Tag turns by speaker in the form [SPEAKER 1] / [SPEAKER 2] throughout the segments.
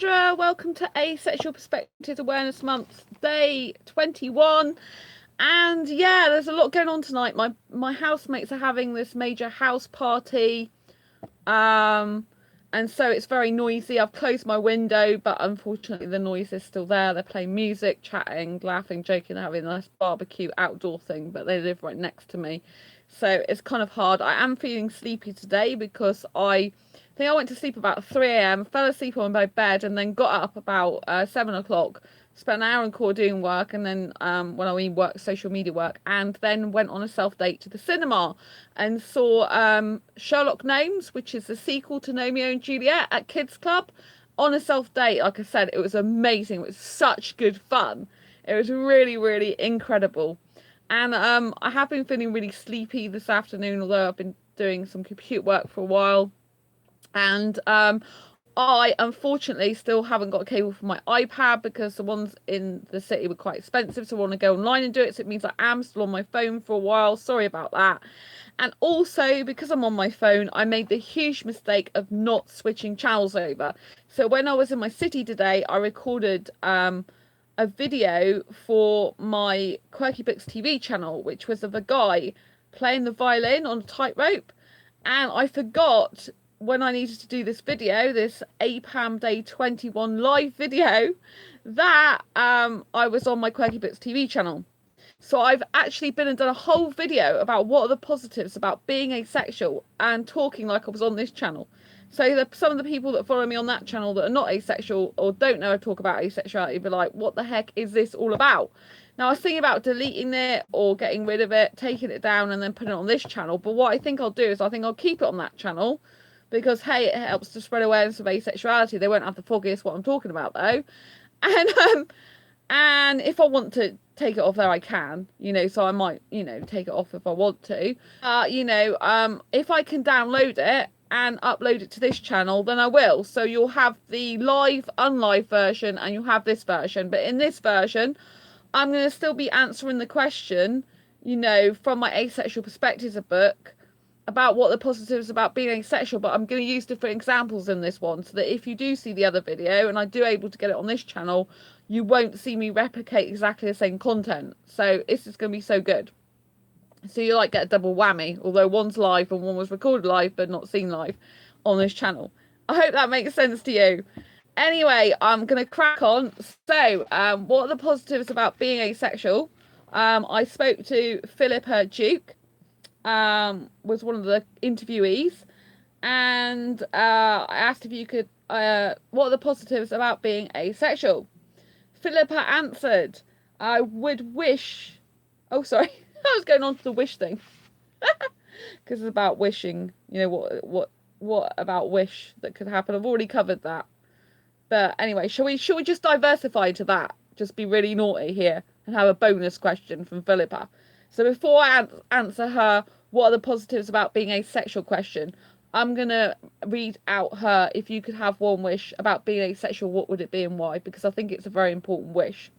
[SPEAKER 1] Welcome to Asexual Perspectives Awareness Month, day 21. And yeah, there's a lot going on tonight. My housemates are having this major house party. And so it's very noisy. I've closed my window, but unfortunately the noise is still there. They're playing music, chatting, laughing, joking, having a nice barbecue outdoor thing, but they live right next to me. So it's kind of hard. I am feeling sleepy today because I think I went to sleep about 3 a.m., fell asleep on my bed, and then got up about 7 o'clock, spent an hour in court doing work, and then when I mean work, social media work, and then went on a self date to the cinema and saw Sherlock Gnomes, which is the sequel to Romeo and Juliet at Kids Club, on a self date. Like I said, it was amazing. It was such good fun. It was really, really incredible. And I have been feeling really sleepy this afternoon, although I've been doing some computer work for a while. And I unfortunately still haven't got a cable for my iPad because the ones in the city were quite expensive. So I want to go online and do it. So it means I am still on my phone for a while. Sorry about that. And also, because I'm on my phone, I made the huge mistake of not switching channels over. So when I was in my city today, I recorded a video for my Quirky Books TV channel, which was of a guy playing the violin on a tightrope. And I forgot when I needed to do this video, this APAM Day 21 live video, that I was on my Quirky Books TV channel. So I've actually been and done a whole video about what are the positives about being asexual and talking like I was on this channel. So some of the people that follow me on that channel that are not asexual or don't know I talk about asexuality be like, what the heck is this all about? Now I was thinking about deleting it or getting rid of it, taking it down and then putting it on this channel. But what I think I'll do is I think I'll keep it on that channel because, hey, it helps to spread awareness of asexuality. They won't have the foggiest what I'm talking about though. And if I want to take it off there, I can, so I might, take it off if I want to. If I can download it and upload it to this channel, then I will. So you'll have the live, unlive version and you'll have this version. But in this version, I'm going to still be answering the question, from my Asexual Perspectives book about what the positives about being asexual, but I'm going to use different examples in this one so that if you do see the other video and I do able to get it on this channel, you won't see me replicate exactly the same content. So this is going to be so good. So you like get a double whammy, although one's live and one was recorded live but not seen live on this channel. I hope that makes sense to you. Anyway, I'm going to crack on. So what are the positives about being asexual? I spoke to Philippa Duke, was one of the interviewees, and I asked if you could, what are the positives about being asexual? Philippa answered, I would wish, oh sorry, I was going on to the wish thing, because it's about wishing, what about wish that could happen? I've already covered that. But anyway, shall we just diversify to that? Just be really naughty here and have a bonus question from Philippa. So before I answer her, what are the positives about being asexual question, I'm going to read out her, if you could have one wish about being asexual, what would it be and why? Because I think it's a very important wish.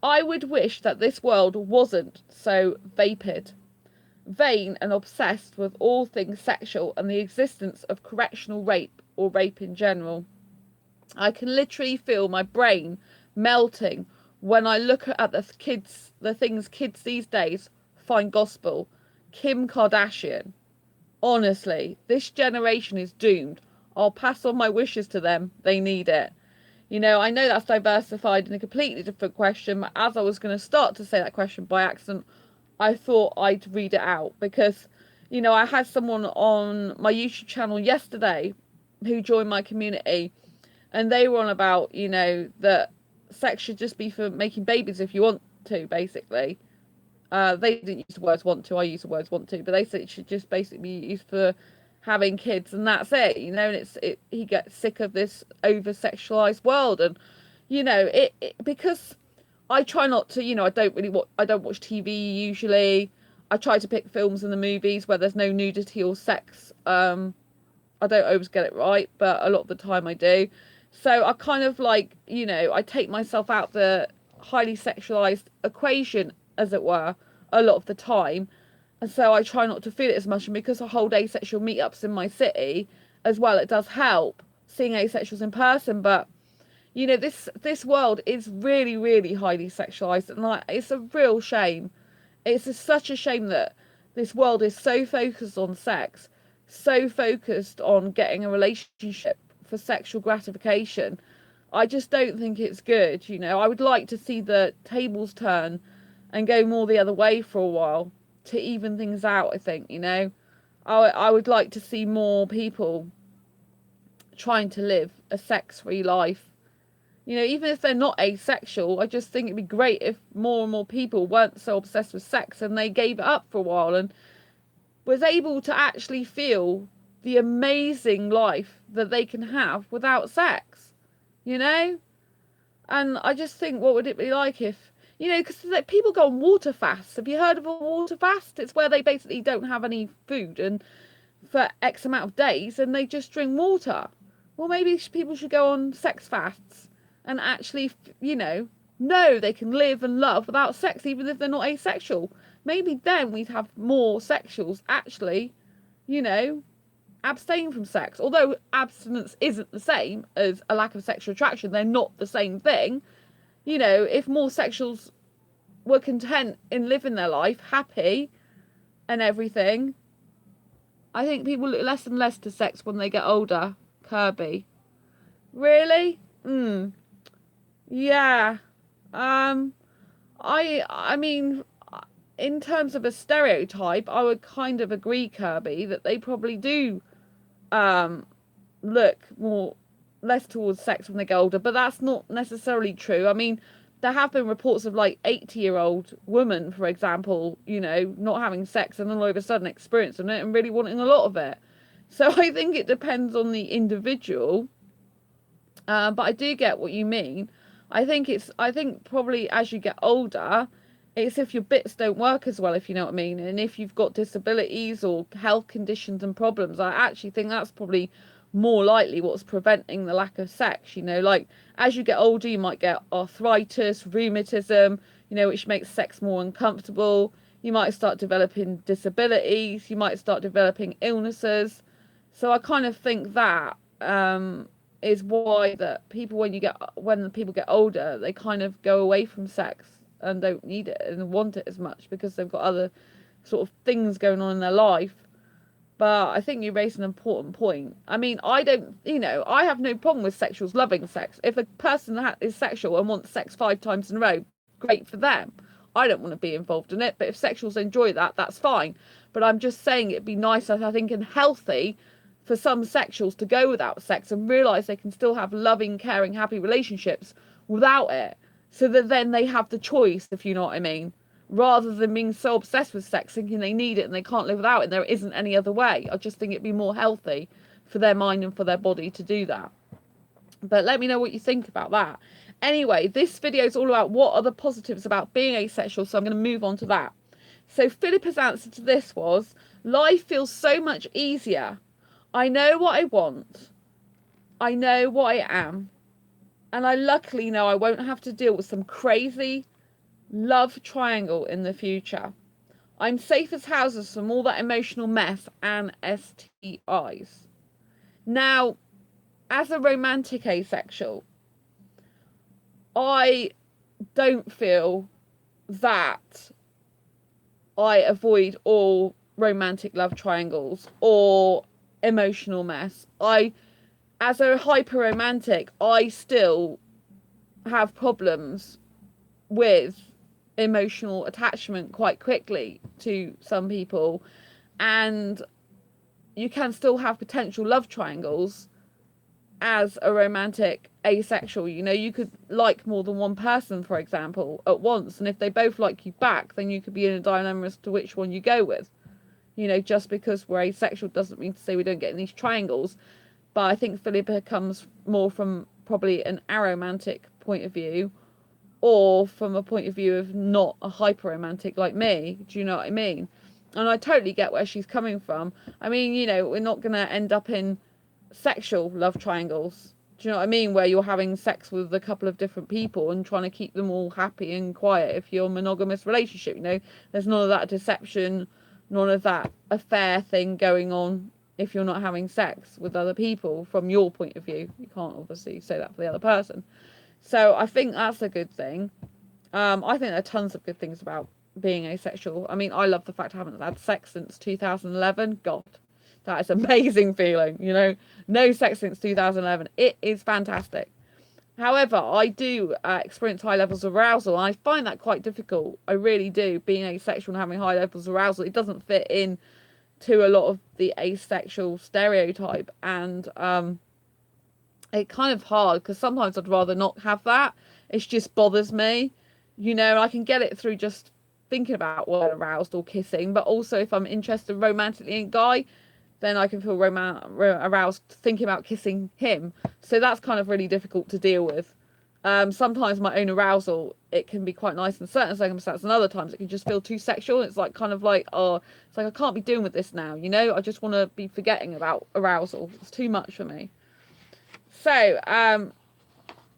[SPEAKER 1] I would wish that this world wasn't so vapid, vain and obsessed with all things sexual and the existence of correctional rape or rape in general. I can literally feel my brain melting when I look at the things kids these days find gospel. Kim Kardashian. Honestly, this generation is doomed. I'll pass on my wishes to them. They need it. I know that's diversified in a completely different question, but as I was going to start to say that question by accident, I thought I'd read it out because, I had someone on my YouTube channel yesterday who joined my community and they were on about, that sex should just be for making babies if you want to, basically. They didn't use the words want to, I use the words want to, but they said it should just basically be used for having kids and that's it, and he gets sick of this over sexualized world. And because I try not to, I don't watch TV usually. I try to pick films and the movies where there's no nudity or sex. I don't always get it right, but a lot of the time I do. So I kind of I take myself out the highly sexualized equation, as it were, a lot of the time. And so I try not to feel it as much. And because I hold asexual meetups in my city as well, it does help seeing asexuals in person. But You know, this world is really, really highly sexualized, and like, it's a real shame. Such a shame that this world is so focused on sex, so focused on getting a relationship for sexual gratification. I just don't think it's good. You know, I would like to see the tables turn and go more the other way for a while to even things out. I think, you know, I would like to see more people trying to live a sex-free life. You know, even if they're not asexual, I just think it'd be great if more and more people weren't so obsessed with sex and they gave it up for a while and was able to actually feel the amazing life that they can have without sex, you know? And I just think, what would it be like if, you know, because like, people go on water fasts. Have you heard of a water fast? It's where they basically don't have any food and for X amount of days and they just drink water. Well, maybe people should go on sex fasts and actually, you know they can live and love without sex, even if they're not asexual. Maybe then we'd have more sexuals actually, you know, abstain from sex. Although abstinence isn't the same as a lack of sexual attraction, they're not the same thing. You know, if more sexuals were content in living their life, happy and everything, I think people look less and less to sex when they get older. Kirby. Really? Yeah. Um, I mean, in terms of a stereotype, I would kind of agree, Kirby, that they probably do look more less towards sex when they get older, but that's not necessarily true. I mean, there have been reports of like 80-year-old women, for example, you know, not having sex and then all of a sudden experiencing it and really wanting a lot of it. So I think it depends on the individual. But I do get what you mean. I think probably as you get older, it's if your bits don't work as well, if you know what I mean. And if you've got disabilities or health conditions and problems, I actually think that's probably more likely what's preventing the lack of sex. You know, like as you get older, you might get arthritis, rheumatism, you know, which makes sex more uncomfortable. You might start developing disabilities, you might start developing illnesses. So I kind of think that is why that people when the people get older, they kind of go away from sex and don't need it and want it as much because they've got other sort of things going on in their life. But I think you raised an important point. I mean, I don't, you know, I have no problem with sexuals loving sex. If a person is sexual and wants sex 5 times in a row, great for them. I don't want to be involved in it, but if sexuals enjoy that, that's fine. But I'm just saying it'd be nice, I think, and healthy for some sexuals to go without sex and realize they can still have loving, caring, happy relationships without it, so that then they have the choice, if you know what I mean, rather than being so obsessed with sex thinking they need it and they can't live without it and there isn't any other way. I just think it'd be more healthy for their mind and for their body to do that. But let me know what you think about that. Anyway, this video is all about what are the positives about being asexual, so I'm going to move on to that. So Philippa's answer to this was, life feels so much easier. I know what I want. I know what I am. And I luckily know I won't have to deal with some crazy love triangle in the future. I'm safe as houses from all that emotional mess and STIs. Now, as a romantic asexual, I don't feel that I avoid all romantic love triangles or emotional mess. As a hyper romantic, I still have problems with emotional attachment quite quickly to some people, and you can still have potential love triangles as a romantic asexual. You know, you could like more than one person, for example, at once, and if they both like you back, then you could be in a dilemma as to which one you go with. You know, just because we're asexual doesn't mean to say we don't get in these triangles. But I think Philippa comes more from probably an aromantic point of view, or from a point of view of not a hyper romantic like me. Do you know what I mean? And I totally get where she's coming from. I mean, you know, we're not going to end up in sexual love triangles. Do you know what I mean? Where you're having sex with a couple of different people and trying to keep them all happy and quiet if you're a monogamous relationship. You know, there's none of that deception, none of that affair thing going on if you're not having sex with other people from your point of view. You can't obviously say that for the other person. So I think that's a good thing. I think there are tons of good things about being asexual. I mean, I love the fact I haven't had sex since 2011. God, that is an amazing feeling, you know. No sex since 2011. It is fantastic. However, I do experience high levels of arousal, and I find that quite difficult. I really do. Being asexual and having high levels of arousal, it doesn't fit in to a lot of the asexual stereotype, and it's kind of hard because sometimes I'd rather not have that. It just bothers me, you know. I can get it through just thinking about what aroused or kissing, but also if I'm interested romantically in a guy, then I can feel aroused thinking about kissing him. So that's kind of really difficult to deal with. Sometimes my own arousal, it can be quite nice in certain circumstances, and other times it can just feel too sexual. It's like kind of like, oh, it's like I can't be doing with this now, you know. I just want to be forgetting about arousal. It's too much for me. So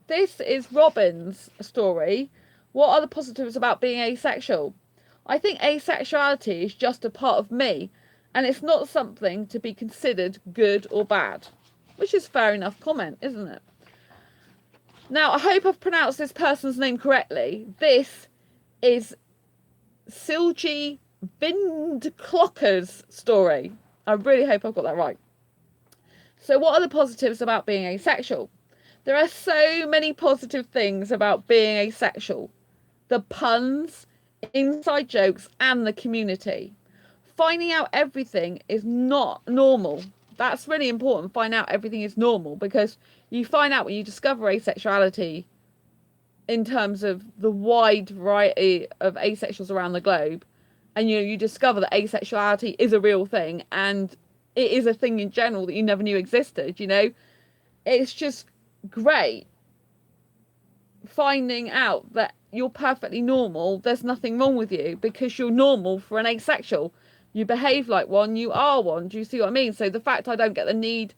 [SPEAKER 1] this is Robin's story. What are the positives about being asexual? I think asexuality is just a part of me, and it's not something to be considered good or bad. Which is fair enough comment, isn't it? Now, I hope I've pronounced this person's name correctly. This is Silji Vindklokker's story. I really hope I've got that right. So what are the positives about being asexual? There are so many positive things about being asexual. The puns, inside jokes, and the community. Finding out everything is not normal. That's really important. Find out everything is normal, because you find out when you discover asexuality in terms of the wide variety of asexuals around the globe, and you discover that asexuality is a real thing, and it is a thing in general that you never knew existed, you know. It's just great finding out that you're perfectly normal. There's nothing wrong with you because you're normal for an asexual. You behave like one, you are one. Do you see what I mean? So the fact I don't get the need,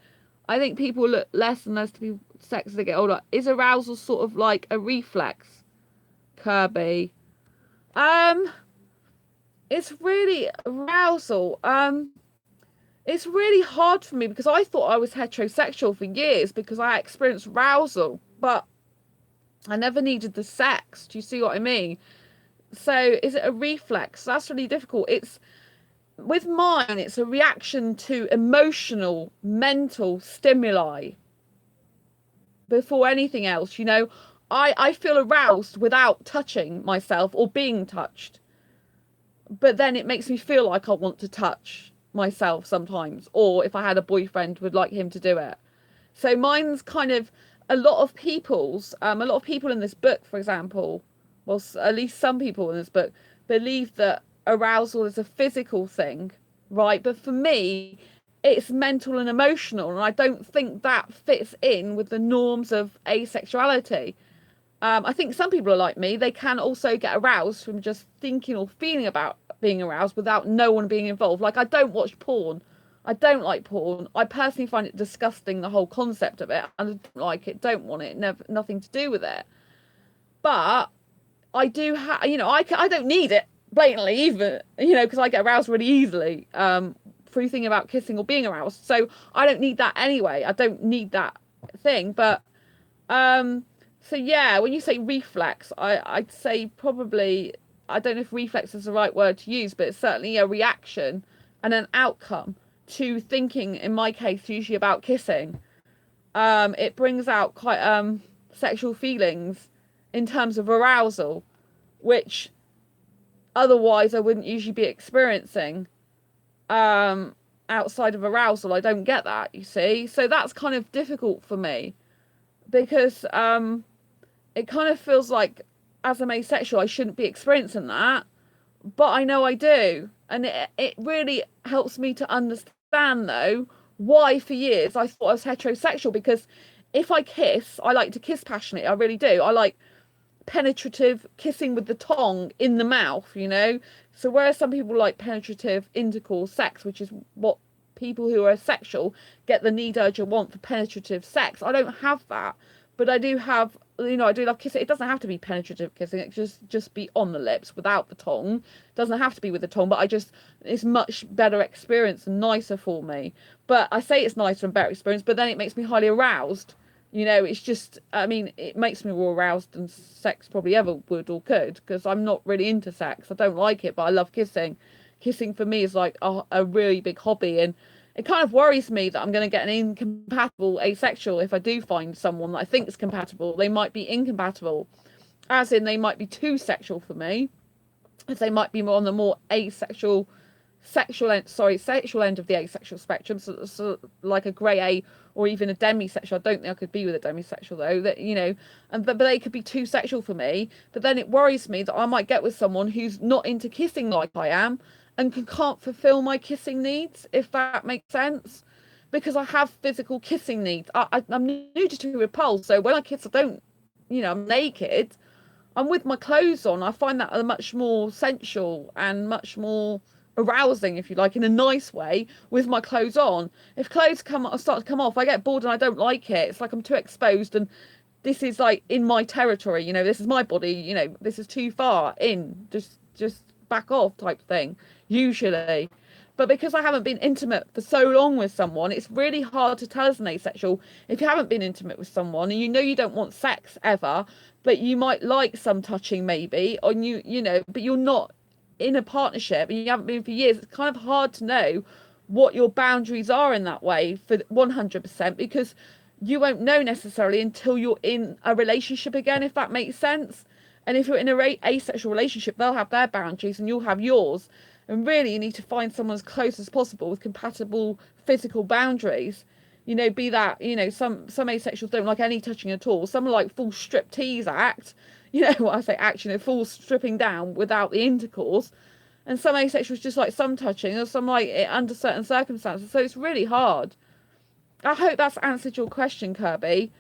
[SPEAKER 1] I think people look less and less to be sex as they get older. Is arousal sort of like a reflex, Kirby? It's really arousal. It's really hard for me because I thought I was heterosexual for years because I experienced arousal, but I never needed the sex. Do you see what I mean? So is it a reflex? That's really difficult. It's with mine, it's a reaction to emotional, mental stimuli before anything else. You know, I feel aroused without touching myself or being touched. But then it makes me feel like I want to touch myself sometimes, or if I had a boyfriend, would like him to do it. So mine's kind of a lot of people's, a lot of people in this book, for example, well, at least some people in this book believe that arousal is a physical thing, right? But for me, it's mental and emotional, and I don't think that fits in with the norms of asexuality. I think some people are like me. They can also get aroused from just thinking or feeling about being aroused without no one being involved. Like, I don't watch porn. I don't like porn. I personally find it disgusting, the whole concept of it. I don't like it, don't want it, never, nothing to do with it. But I do have, you know, I don't need it blatantly even, you know, because I get aroused really easily through thinking about kissing or being aroused. So I don't need that anyway. I don't need that thing. But so yeah, when you say reflex, I'd say probably, I don't know if reflex is the right word to use, but it's certainly a reaction and an outcome to thinking, in my case, usually about kissing. It brings out quite sexual feelings in terms of arousal, which otherwise I wouldn't usually be experiencing outside of arousal. I don't get that, you see. So that's kind of difficult for me because it kind of feels like as I'm asexual, I shouldn't be experiencing that, but I know I do. And it really helps me to understand, though, why for years I thought I was heterosexual, because if I kiss, I like to kiss passionately. I really do. I like penetrative kissing with the tongue in the mouth, you know. So whereas some people like penetrative intercourse sex, which is what people who are asexual get the need, urge, and want for penetrative sex, I don't have that. but I do have, I do love kissing. It doesn't have to be penetrative kissing. It just be on the lips without the tongue. It doesn't have to be with the tongue, but it's much better experience and nicer for me. But I say it's nicer and better experience, but then it makes me highly aroused. It's just, I mean, it makes me more aroused than sex probably ever would or could, because I'm not really into sex. I don't like it, but I love kissing. Kissing for me is like a really big hobby, and it kind of worries me that I'm going to get an incompatible asexual if I do find someone that I think is compatible. They might be incompatible, as in they might be too sexual for me, as they might be more on the more asexual sexual end of the asexual spectrum, so like a grey A or even a demisexual. I don't think I could be with a demisexual though, that but they could be too sexual for me. But then it worries me that I might get with someone who's not into kissing like I am and can't fulfill my kissing needs, if that makes sense, because I have physical kissing needs. I'm nudity repulsed, so when I kiss, I don't, I'm naked. I'm with my clothes on. I find that a much more sensual and much more arousing, if you like, in a nice way, with my clothes on. If clothes start to come off, I get bored and I don't like it. It's like I'm too exposed, and this is like in my territory. This is my body. This is too far in. Just back off, type thing. Usually. But because I haven't been intimate for so long with someone, it's really hard to tell as an asexual if you haven't been intimate with someone and you don't want sex ever, but you might like some touching maybe, or but you're not in a partnership and you haven't been for years. It's kind of hard to know what your boundaries are in that way for 100%, because you won't know necessarily until you're in a relationship again, if that makes sense. And if you're in a asexual relationship, they'll have their boundaries and you'll have yours. And really, you need to find someone as close as possible with compatible physical boundaries. Be that, some asexuals don't like any touching at all. Some are like full strip tease act. What I say, action, full stripping down without the intercourse. And some asexuals just like some touching, or some like it under certain circumstances. So it's really hard. I hope that's answered your question, Kirby.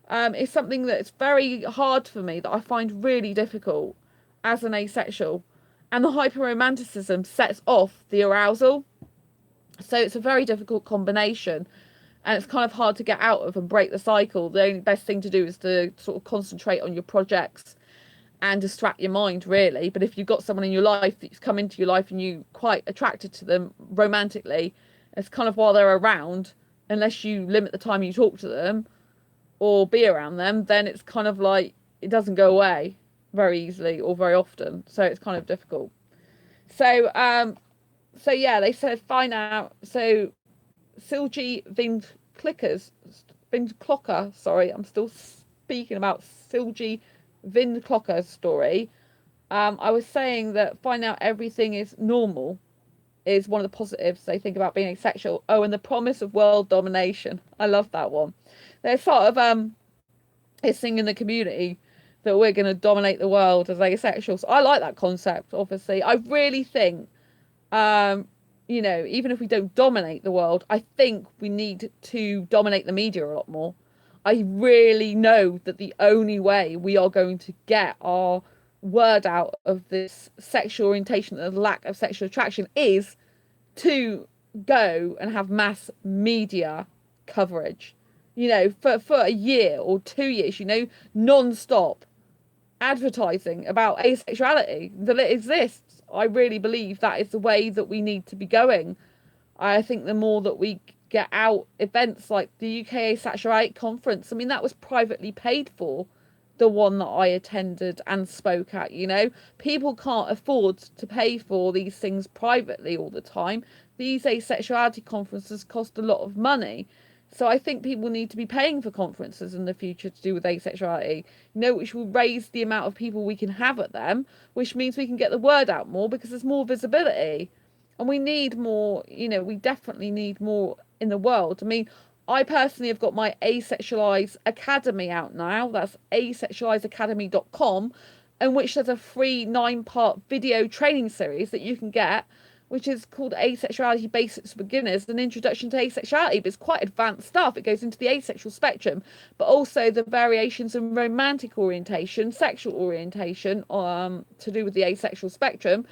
[SPEAKER 1] It's something that's very hard for me, that I find really difficult as an asexual. And the hyperromanticism sets off the arousal. So it's a very difficult combination. And it's kind of hard to get out of and break the cycle. The only best thing to do is to sort of concentrate on your projects and distract your mind, really. But if you've got someone in your life that's come into your life and you're quite attracted to them romantically, it's kind of while they're around, unless you limit the time you talk to them or be around them, then it's kind of like it doesn't go away very easily or very often. So it's kind of difficult. So yeah, they said find out. So Silji Vindklocker, sorry, I'm still speaking about Silji Vindklocker's story. I was saying that find out everything is normal is one of the positives they think about being asexual. Oh, and the promise of world domination. I love that one. They're sort of hissing in the community that we're going to dominate the world as asexuals. I like that concept, obviously. I really think, even if we don't dominate the world, I think we need to dominate the media a lot more. I really know that the only way we are going to get our word out of this sexual orientation and the lack of sexual attraction is to go and have mass media coverage, for a year or 2 years, non-stop advertising about asexuality, that it exists. I really believe that is the way that we need to be going. I think the more that we get out events like the UK Asexuality conference, I mean, that was privately paid for, the one that I attended and spoke at. People can't afford to pay for these things privately all the time. These asexuality conferences cost a lot of money. So I think people need to be paying for conferences in the future to do with asexuality, which will raise the amount of people we can have at them, which means we can get the word out more because there's more visibility. And we need more, we definitely need more in the world. I mean, I personally have got my Asexualise Academy out now. That's asexualizeacademy.com, in which there's a free 9-part video training series that you can get, which is called Asexuality Basics for Beginners, an introduction to asexuality. But it's quite advanced stuff. It goes into the asexual spectrum, but also the variations in romantic orientation, sexual orientation, to do with the asexual spectrum.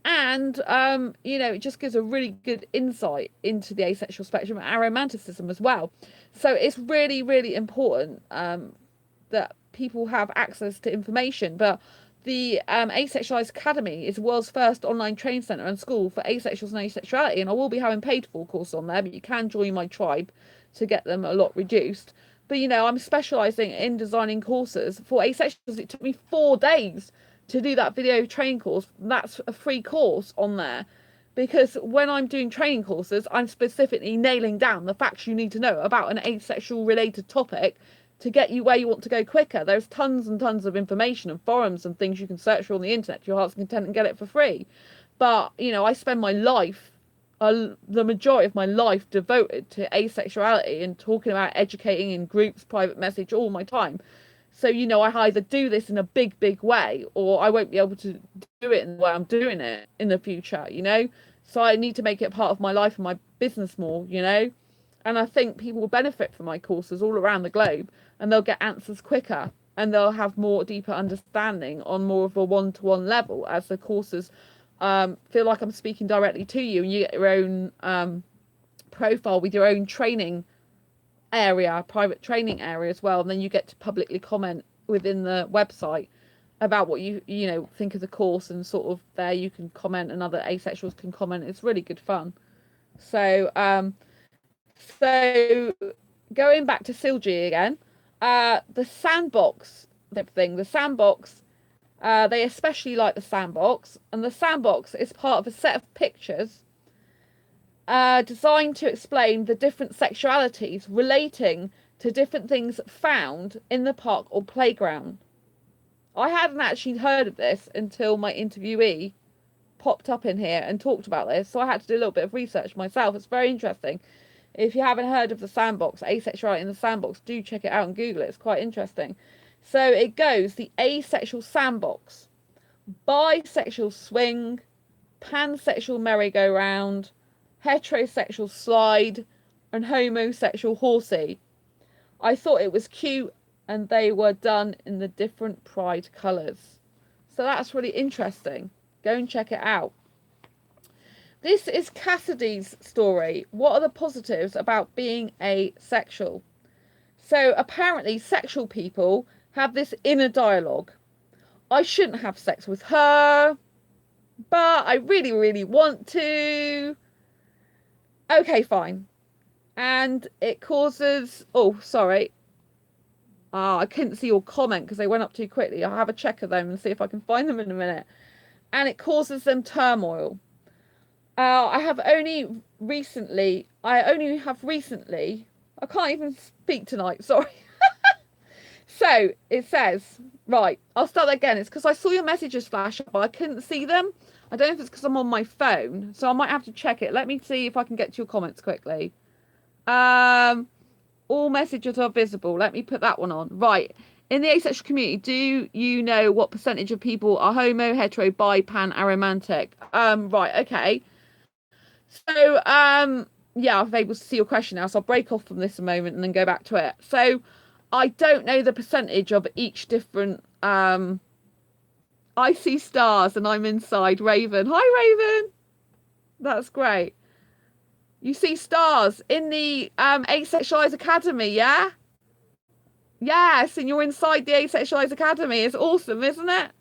[SPEAKER 1] And, it just gives a really good insight into the asexual spectrum and aromanticism as well. So it's really, really important that that people have access to information. But the Asexualise Academy is the world's first online training centre and school for asexuals and asexuality, and I will be having paid for course on there, but you can join my tribe to get them a lot reduced. But I'm specialising in designing courses for asexuals. It took me 4 days to do that video training course. That's a free course on there, because when I'm doing training courses, I'm specifically nailing down the facts you need to know about an asexual related topic to get you where you want to go quicker. There's tons and tons of information and forums and things you can search for on the internet to your heart's content and get it for free. But I spend my life, the majority of my life, devoted to asexuality and talking about educating in groups, private message, all my time. So I either do this in a big way, or I won't be able to do it in the way I'm doing it in the future. So I need to make it part of my life and my business more. And I think people will benefit from my courses all around the globe, and they'll get answers quicker, and they'll have more deeper understanding on more of a one-to-one level, as the courses feel like I'm speaking directly to you, and you get your own profile with your own training area, private training area as well, and then you get to publicly comment within the website about what you think of the course, and sort of there you can comment and other asexuals can comment. It's really good fun. So going back to Silgy again, the sandbox thing, they especially like the sandbox, and the sandbox is part of a set of pictures designed to explain the different sexualities relating to different things found in the park or playground. I hadn't actually heard of this until my interviewee popped up in here and talked about this, so I had to do a little bit of research myself. It's very interesting. If you haven't heard of the sandbox, Asexuality in the Sandbox, do check it out and Google it. It's quite interesting. So it goes: the asexual sandbox, bisexual swing, pansexual merry-go-round, heterosexual slide, and homosexual horsey. I thought it was cute, and they were done in the different pride colours. So that's really interesting. Go and check it out. This is Cassidy's story. What are the positives about being asexual? So apparently sexual people have this inner dialogue. I shouldn't have sex with her, but I really, really want to. Okay, fine. And it causes... Oh, sorry. I couldn't see your comment because they went up too quickly. I'll have a check of them and see if I can find them in a minute. And it causes them turmoil. I can't even speak tonight, sorry. So it says, right, I'll start again. It's because I saw your messages flash up, but I couldn't see them. I don't know if it's because I'm on my phone, so I might have to check it. Let me see if I can get to your comments quickly. All messages are visible. Let me put that one on. Right. In the asexual community, do you know what percentage of people are homo, hetero, bi, pan, aromantic? Right, okay. So, yeah, I'm able to see your question now, so I'll break off from this a moment and then go back to it. So, I don't know the percentage of each different... I see stars and I'm inside. Raven. Hi, Raven. That's great. You see stars in the Asexualise Academy, yeah? Yes, and you're inside the Asexualise Academy. It's awesome, isn't it?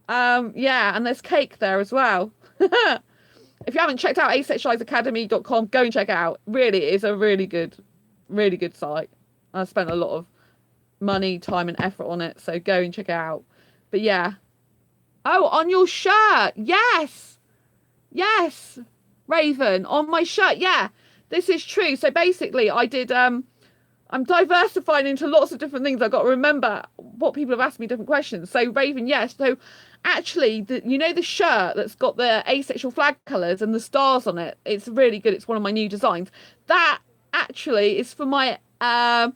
[SPEAKER 1] Yeah, and there's cake there as well. If you haven't checked out asexualizeacademy.com, go and check it out. Really, it is a really good site. I spent a lot of money, time and effort on it, so go and check it out. But yeah. Oh, on your shirt. Yes. Yes. Raven, on my shirt. Yeah, this is true. So basically I did, I'm diversifying into lots of different things. I've got to remember what people have asked me different questions. So Raven, yes. So actually, the shirt that's got the asexual flag colours and the stars on it, it's really good. It's one of my new designs. That actually is for my, I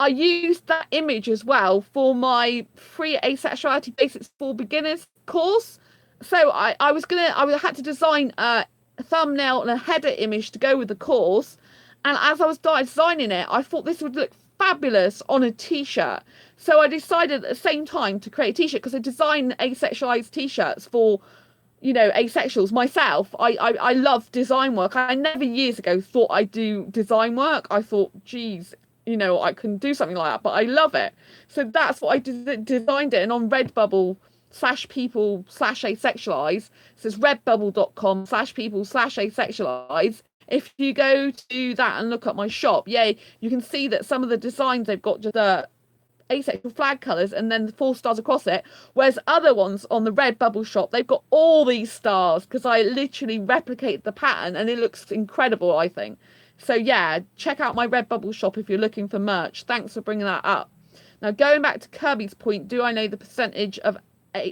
[SPEAKER 1] used that image as well for my free Asexuality Basics for Beginners course. So I had to design a thumbnail and a header image to go with the course. And as I was designing it, I thought this would look fabulous on a t-shirt. So I decided at the same time to create a t-shirt, because I design asexualized t-shirts for, asexuals myself. I love design work. I never years ago thought I'd do design work. I thought, geez, I can do something like that, but I love it. So that's what I designed it. And on Redbubble /people/asexualize, so it's redbubble.com/people/asexualize. If you go to that and look at my shop, you can see that some of the designs they've got just asexual flag colours and then the 4 stars across it, whereas other ones on the Redbubble shop, they've got all these stars because I literally replicated the pattern and it looks incredible, I think. So yeah, check out my Redbubble shop if you're looking for merch. Thanks for bringing that up. Now, going back to Kirby's point, do I know the percentage of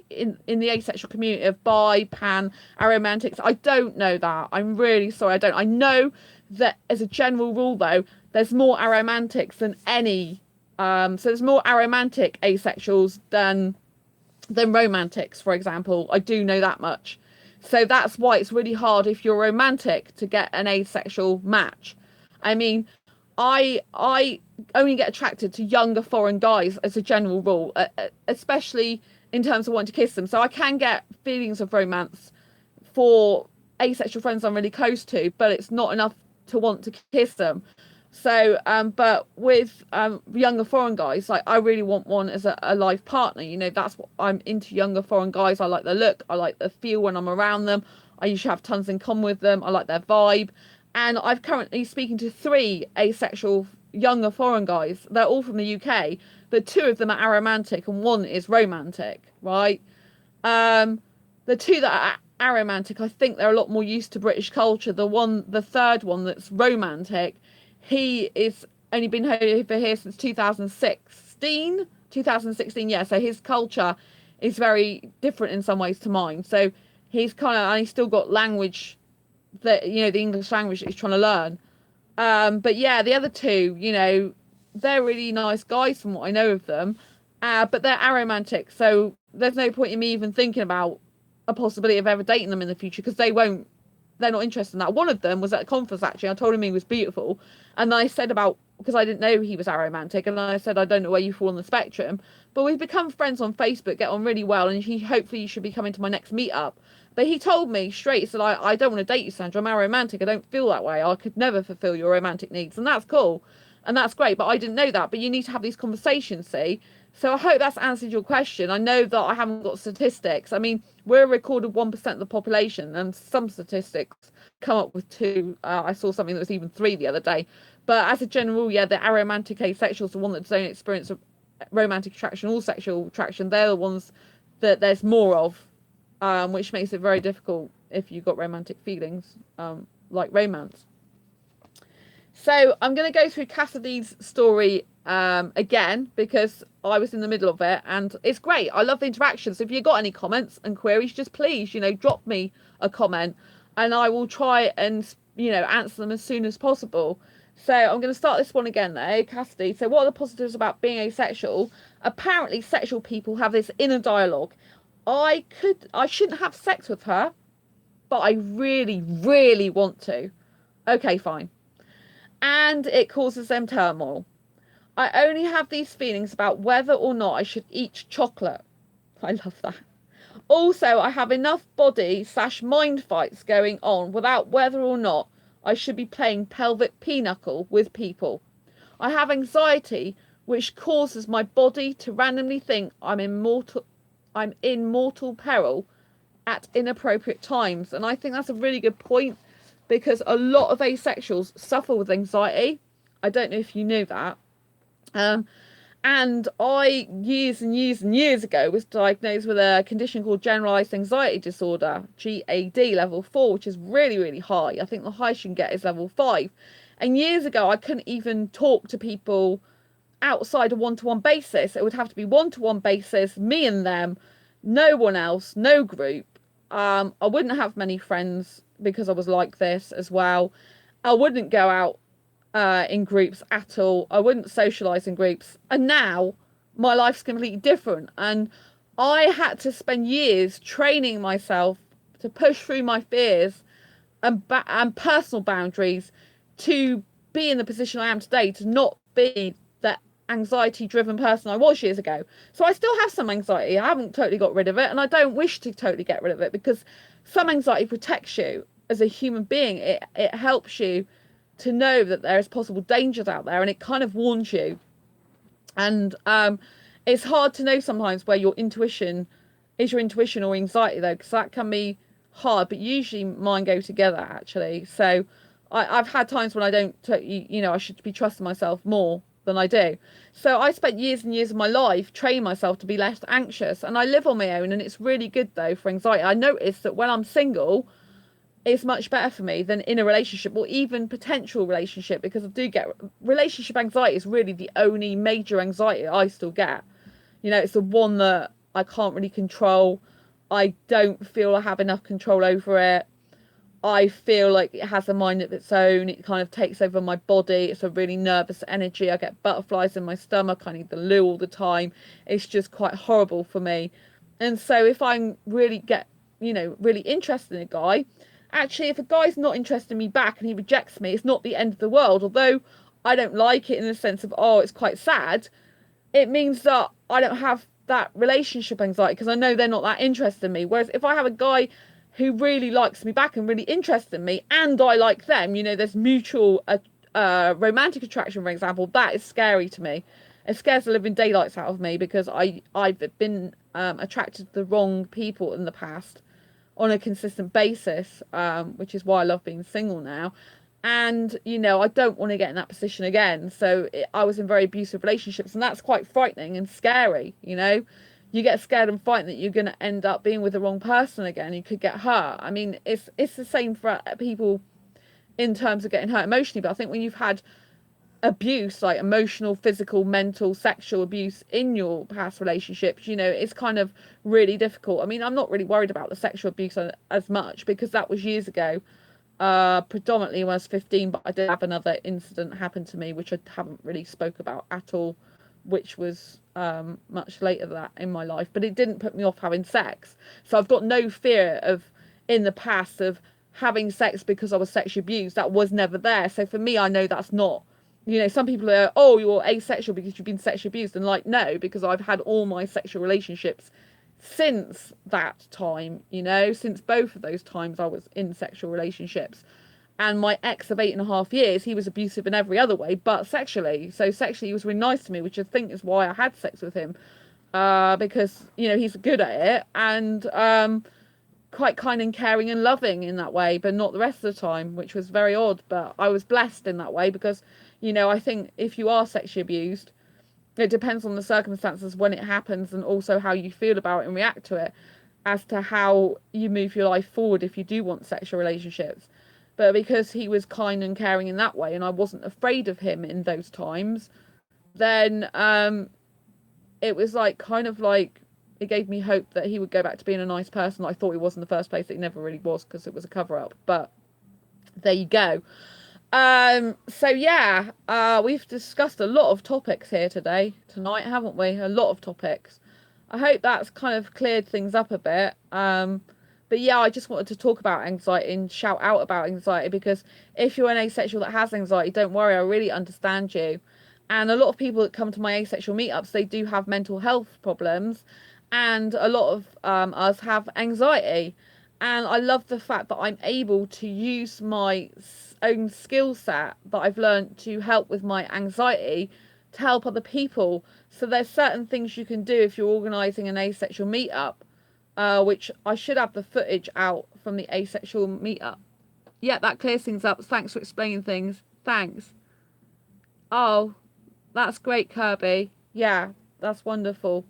[SPEAKER 1] in the asexual community of bi, pan, aromantics? I don't know that. I'm really sorry, I don't. I know that as a general rule, though, there's more aromantics than any. So there's more aromantic asexuals than romantics, for example. I do know that much. So that's why it's really hard if you're romantic to get an asexual match. I mean, I only get attracted to younger foreign guys as a general rule, especially in terms of wanting to kiss them. So I can get feelings of romance for asexual friends I'm really close to, but it's not enough to want to kiss them. So, but with younger foreign guys, like I really want one as a life partner. That's what I'm into. Younger foreign guys, I like the look, I like the feel when I'm around them. I usually have tons in common with them. I like their vibe. And I'm currently speaking to 3 asexual younger foreign guys. They're all from the UK, but 2 of them are aromantic and 1 is romantic, right? The 2 that are aromantic, I think they're a lot more used to British culture. The third one that's romantic, he is only been over here since 2016, yeah. So his culture is very different in some ways to mine. So he's and he's still got language that, the English language that he's trying to learn. But yeah, the other 2, they're really nice guys from what I know of them. But they're aromantic. So there's no point in me even thinking about a possibility of ever dating them in the future because they're not interested in that. One of them was at a conference, actually. I told him he was beautiful. And I said because I didn't know he was aromantic. And I said, I don't know where you fall on the spectrum. But we've become friends on Facebook, get on really well. And hopefully you should be coming to my next meetup. But he told me straight, he said, I don't want to date you, Sandra. I'm aromantic. I don't feel that way. I could never fulfill your romantic needs. And that's cool. And that's great. But I didn't know that. But you need to have these conversations, see? So I hope that's answered your question. I know that I haven't got statistics. I mean, we're a recorded 1% of the population, and some statistics come up with 2. I saw something that was even 3 the other day. But as a general rule, yeah, the aromantic asexuals, the one that don't experience romantic attraction or sexual attraction, they're the ones that there's more of, which makes it very difficult if you've got romantic feelings, like romance. So I'm going to go through Cassidy's story again because I was in the middle of it and it's great. I love the interaction. So if you've got any comments and queries, just please, drop me a comment and I will try and, answer them as soon as possible. So I'm going to start this one again there, Cassidy. So what are the positives about being asexual? Apparently sexual people have this inner dialogue. I shouldn't have sex with her, but I really, really want to. Okay, fine. And it causes them turmoil. I only have these feelings about whether or not I should eat chocolate. I love that. Also, I have enough body/mind fights going on without whether or not I should be playing pelvic pinochle with people. I have anxiety, which causes my body to randomly think I'm in mortal peril at inappropriate times. And I think that's a really good point because a lot of asexuals suffer with anxiety. I don't know if you knew that. And I, years and years and years ago, was diagnosed with a condition called generalized anxiety disorder, GAD, level 4, which is really, really high. I think the highest you can get is level 5. And years ago, I couldn't even talk to people outside a one-to-one basis. It would have to be one-to-one basis, me and them, no one else, no group. I wouldn't have many friends because I was like this as well. I wouldn't go out in groups at all. I wouldn't socialize in groups. And now my life's completely different. And I had to spend years training myself to push through my fears and personal boundaries to be in the position I am today, to not be that anxiety-driven person I was years ago. So I still have some anxiety. I haven't totally got rid of it, and I don't wish to totally get rid of it because some anxiety protects you as a human being. It helps you to know that there is possible dangers out there, and it kind of warns you. And it's hard to know sometimes where your intuition is, your intuition or anxiety, though, because that can be hard, but usually mine go together, actually. So I've had times when I don't, I should be trusting myself more than I do. So I spent years and years of my life training myself to be less anxious, and I live on my own, and it's really good, though, for anxiety. I noticed that when I'm single, it's much better for me than in a relationship or even potential relationship, because I do get relationship anxiety is really the only major anxiety I still get. It's the one that I can't really control. I don't feel I have enough control over it. I feel like it has a mind of its own. It kind of takes over my body. It's a really nervous energy. I get butterflies in my stomach. I need the loo all the time. It's just quite horrible for me. And so if I'm really interested in a guy, actually, if a guy's not interested in me back and he rejects me, it's not the end of the world. Although I don't like it in the sense of, oh, it's quite sad, it means that I don't have that relationship anxiety because I know they're not that interested in me. Whereas if I have a guy who really likes me back and really interested in me and I like them, there's mutual romantic attraction, for example, that is scary to me. It scares the living daylights out of me because I've been attracted to the wrong people in the past on a consistent basis, which is why I love being single now. And I don't want to get in that position again. So I was in very abusive relationships, and that's quite frightening and scary. You get scared and frightened that you're going to end up being with the wrong person again. You could get hurt. I mean, it's the same for people in terms of getting hurt emotionally, but I think when you've had abuse, like emotional, physical, mental, sexual abuse in your past relationships, it's kind of really difficult. I mean, I'm not really worried about the sexual abuse as much because that was years ago, predominantly when I was 15, but I did have another incident happen to me which I haven't really spoke about at all, which was much later that in my life, but it didn't put me off having sex. So I've got no fear of in the past of having sex because I was sexually abused. That was never there. So for me, I know that's not, some people are, oh, you're asexual because you've been sexually abused, and like, no, because I've had all my sexual relationships since that time, since both of those times I was in sexual relationships. And my ex of 8.5 years, he was abusive in every other way, but sexually. So sexually, he was really nice to me, which I think is why I had sex with him, because he's good at it and quite kind and caring and loving in that way, but not the rest of the time, which was very odd. But I was blessed in that way because, I think if you are sexually abused, it depends on the circumstances when it happens and also how you feel about it and react to it as to how you move your life forward if you do want sexual relationships. But because he was kind and caring in that way and I wasn't afraid of him in those times, then it was like kind of like it gave me hope that he would go back to being a nice person I thought he was in the first place. It never really was because it was a cover-up. But there you go. So yeah, we've discussed a lot of topics here tonight, haven't we? A lot of topics. I hope that's kind of cleared things up a bit. But yeah, I just wanted to talk about anxiety and shout out about anxiety because if you're an asexual that has anxiety, don't worry, I really understand you. And a lot of people that come to my asexual meetups, they do have mental health problems, and a lot of us have anxiety. And I love the fact that I'm able to use my own skill set that I've learned to help with my anxiety to help other people. So there's certain things you can do if you're organising an asexual meetup, which I should have the footage out from the asexual meetup. Yeah, that clears things up. Thanks for explaining things. Thanks. Oh, that's great, Kirby. Yeah, that's wonderful.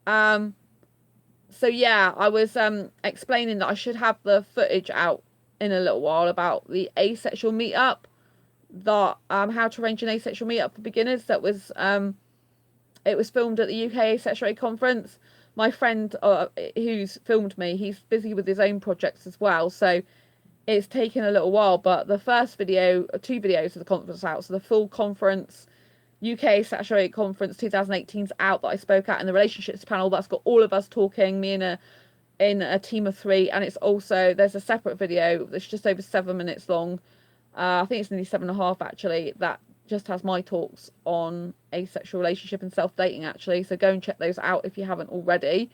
[SPEAKER 1] So yeah, I was explaining that I should have the footage out in a little while about the asexual meetup, that how to arrange an asexual meetup for beginners. That was it was filmed at the UK Asexuality conference. My friend who's filmed me, he's busy with his own projects as well, so it's taken a little while. But the first video, two videos of the conference out, so the full conference, UK Asexuality Conference 2018's out that I spoke at in the relationships panel. That's got all of us talking, me in a team of 3, and it's also there's a separate video that's just over 7 minutes long. I think it's nearly 7.5 actually. That just has my talks on asexual relationship and self-dating actually. So go and check those out if you haven't already.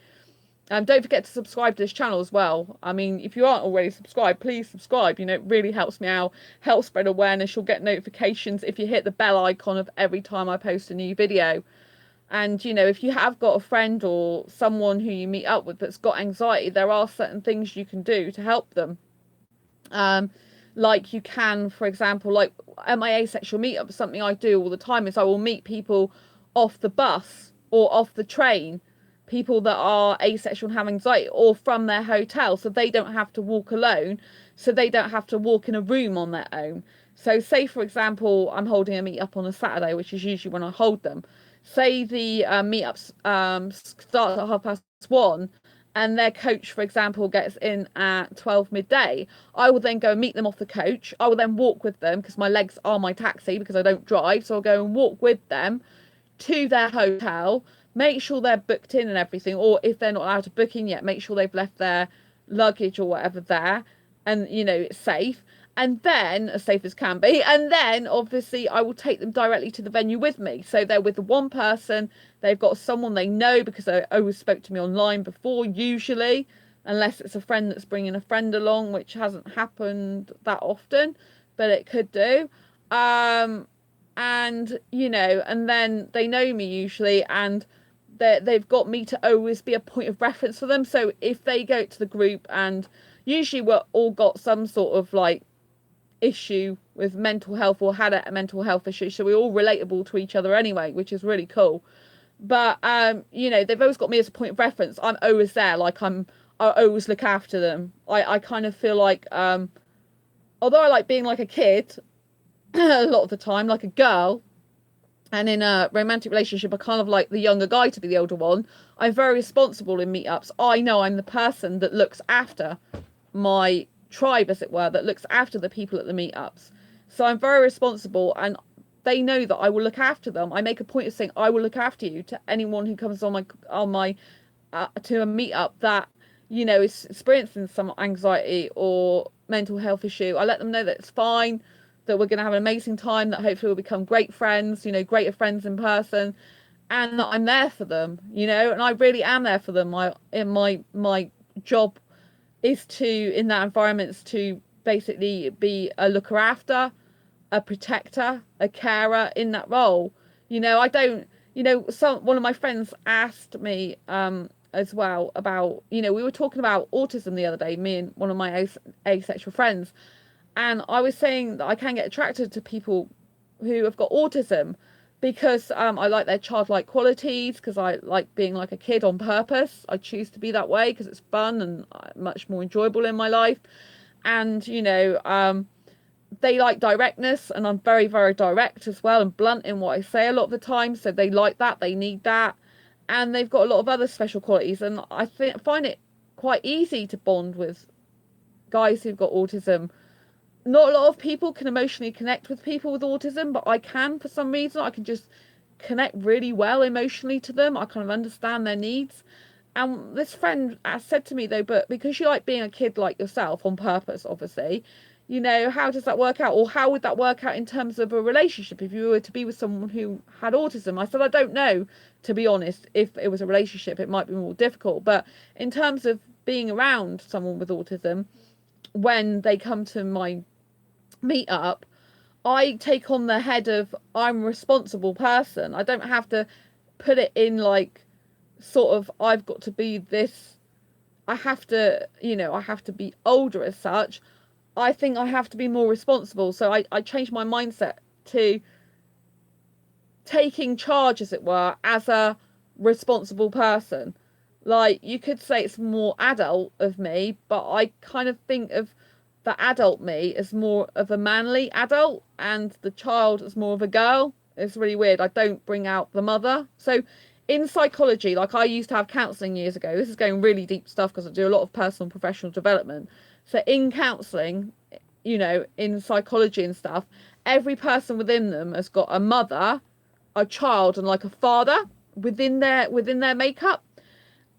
[SPEAKER 1] Don't forget to subscribe to this channel as well. I mean, if you aren't already subscribed, please subscribe. You know, it really helps me out, helps spread awareness. You'll get notifications if you hit the bell icon of every time I post a new video. And, you know, if you have got a friend or someone who you meet up with that's got anxiety, there are certain things you can do to help them. Like you can, for example, like at my asexual meetup, something I do all the time is I will meet people off the bus or off the train, people that are asexual and have anxiety, or from their hotel, so they don't have to walk alone, so they don't have to walk in a room on their own. So say, for example, I'm holding a meetup on a Saturday, which is usually when I hold them. Say the meetups start at 1:30, and their coach, for example, gets in at 12 midday. I will then go and meet them off the coach. I will then walk with them because my legs are my taxi because I don't drive. So I'll go and walk with them to their hotel, make sure they're booked in and everything. Or if they're not allowed to book in yet, make sure they've left their luggage or whatever there and, you know, it's safe. And then, as safe as can be, and then obviously I will take them directly to the venue with me. So they're with the one person, they've got someone they know because they always spoke to me online before, usually, unless it's a friend that's bringing a friend along, which hasn't happened that often, but it could do. And, you know, and then they know me usually, and they've got me to always be a point of reference for them. So if they go to the group, and usually we're all got some sort of like issue with mental health or had a mental health issue, so we're all relatable to each other anyway, which is really cool. But you know, they've always got me as a point of reference. I'm always there, like I always look after them. I kind of feel like although I like being like a kid a lot of the time, like a girl, and in a romantic relationship I kind of like the younger guy to be the older one. I'm very responsible in meetups. I know I'm the person that looks after my tribe, as it were, that looks after the people at the meetups. So I'm very responsible, and they know that I will look after them. I make a point of saying I will look after you to anyone who comes on my to a meetup that, you know, is experiencing some anxiety or mental health issue. I let them know that it's fine, that we're going to have an amazing time, that hopefully we'll become great friends, you know, greater friends in person, and that I'm there for them, you know, and I really am there for them. My job is to, in that environment, is to basically be a looker after, a protector, a carer in that role. You know, I don't, you know, one of my friends asked me as well about, you know, we were talking about autism the other day, me and one of my asexual friends, and I was saying that I can get attracted to people who have got autism because I like their childlike qualities, because I like being like a kid on purpose. I choose to be that way because it's fun and much more enjoyable in my life. And, you know, they like directness, and I'm very, very direct as well and blunt in what I say a lot of the time. So they like that, they need that. And they've got a lot of other special qualities. And I find it quite easy to bond with guys who've got autism. Not a lot of people can emotionally connect with people with autism, but I can for some reason. I can just connect really well emotionally to them. I kind of understand their needs. And this friend said to me though, but because you like being a kid like yourself on purpose, obviously, you know, how does that work out? Or how would that work out in terms of a relationship if you were to be with someone who had autism? I said, I don't know, to be honest. If it was a relationship, it might be more difficult. But in terms of being around someone with autism, when they come to my meet up, I take on the head of I'm a responsible person. I don't have to put it in like sort of I've got to be this. I have to, you know, I have to be older as such. I think I have to be more responsible. So I changed my mindset to taking charge, as it were, as a responsible person. Like, you could say it's more adult of me, but I kind of think of the adult me as more of a manly adult, and the child as more of a girl. It's really weird. I don't bring out the mother. So in psychology, like I used to have counselling years ago. This is going really deep stuff because I do a lot of personal and professional development. So in counselling, you know, in psychology and stuff, every person within them has got a mother, a child, and like a father within their makeup,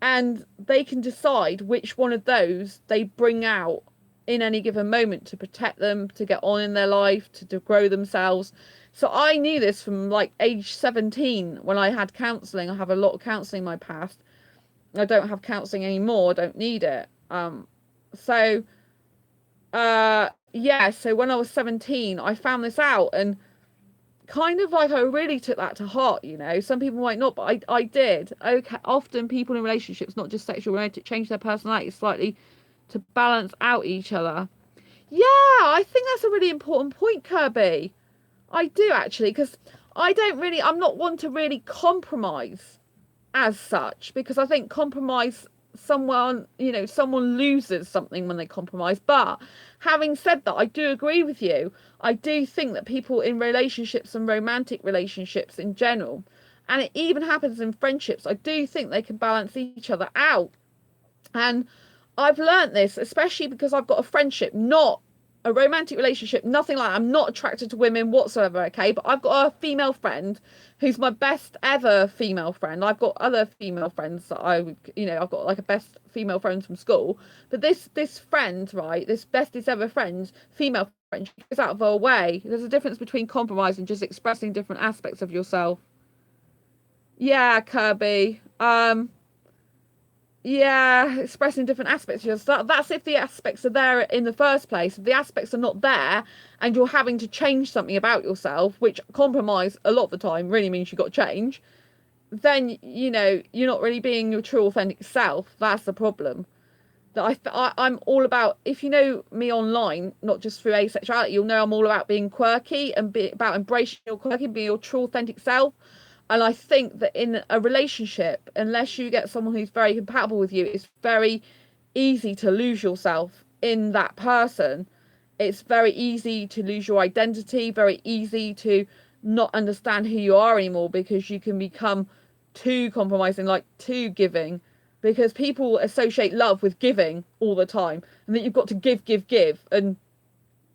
[SPEAKER 1] and they can decide which one of those they bring out in any given moment to protect them, to get on in their life, to grow themselves. So I knew this from like age 17 when I had counselling. I have a lot of counselling in my past. I don't have counseling anymore. I don't need it. So yeah, so when I was 17, I found this out, and kind of like I really took that to heart, you know. Some people might not, but I did. Okay, often people in relationships, not just sexual romantic, change their personality slightly to balance out each other. Yeah, I think that's a really important point, Kirby. I do actually, because I'm not one to really compromise as such, because I think compromise, someone loses something when they compromise. But having said that, I do agree with you. I do think that people in relationships and romantic relationships in general, and it even happens in friendships, I do think they can balance each other out. And I've learnt this, especially because I've got a friendship, not a romantic relationship, nothing like that. I'm not attracted to women whatsoever, okay? But I've got a female friend who's my best ever female friend. I've got other female friends that I would, I've got like a best female friend from school. But this friend, right, this bestest ever friend, female friend, she goes out of her way. There's a difference between compromise and just expressing different aspects of yourself. Yeah, Kirby. Yeah, expressing different aspects of yourself. That's if the aspects are there in the first place. If the aspects are not there and you're having to change something about yourself, which compromise a lot of the time really means you've got to change, then, you're not really being your true authentic self. That's the problem. I'm all about, if you know me online, not just through asexuality, you'll know I'm all about being quirky and about embracing your quirky, being your true authentic self. And I think that in a relationship, unless you get someone who's very compatible with you, it's very easy to lose yourself in that person. It's very easy to lose your identity, very easy to not understand who you are anymore, because you can become too compromising, like too giving, because people associate love with giving all the time, and that you've got to give, and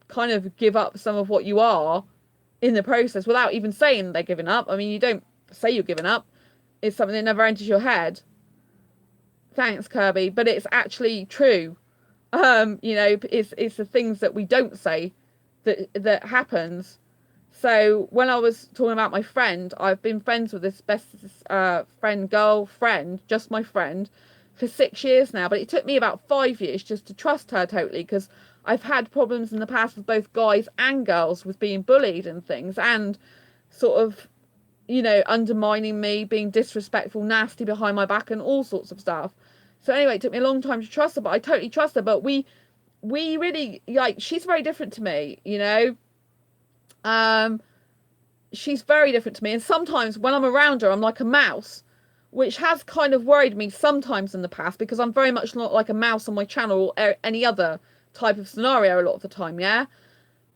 [SPEAKER 1] kind of give up some of what you are in the process without even saying they're giving up. I mean, you don't say you're giving up. It's something that never enters your head. Thanks, Kirby, but it's actually true. It's the things that we don't say that happens. So when I was talking about my friend, I've been friends with this best girlfriend, just my friend, for 6 years now. But it took me about 5 years just to trust her totally, because I've had problems in the past with both guys and girls with being bullied and things, and sort of, undermining me, being disrespectful, nasty behind my back, and all sorts of stuff. So anyway, it took me a long time to trust her, but I totally trust her. But we really, like, she's very different to me, Um, she's very different to me, and sometimes when I'm around her, I'm like a mouse, which has kind of worried me sometimes in the past, because I'm very much not like a mouse on my channel or any other type of scenario a lot of the time, yeah.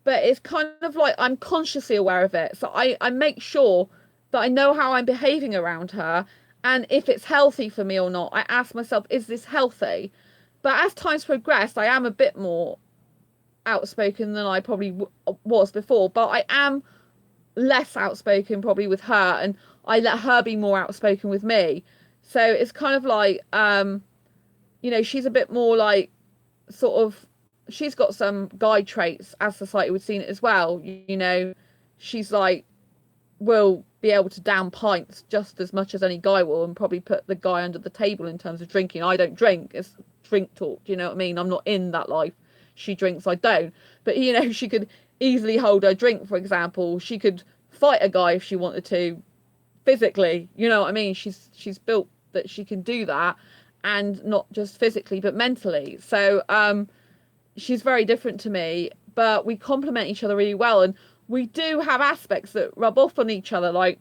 [SPEAKER 1] But it's kind of like I'm consciously aware of it, so I make sure that I know how I'm behaving around her, and if it's healthy for me or not. I ask myself, is this healthy? But as times progress, I am a bit more outspoken than I probably was before, but I am less outspoken probably with her, and I let her be more outspoken with me. So it's kind of like, she's a bit more like, sort of, she's got some guy traits as society would see it as well. She's like, will be able to down pints just as much as any guy will, and probably put the guy under the table in terms of drinking. I don't drink. It's drink talk. Do you know what I mean? I'm not in that life. She drinks, I don't. But she could easily hold her drink, for example. She could fight a guy if she wanted to, physically. You know what I mean? She's built that she can do that, and not just physically but mentally. So she's very different to me, but we complement each other really well, and we do have aspects that rub off on each other. Like,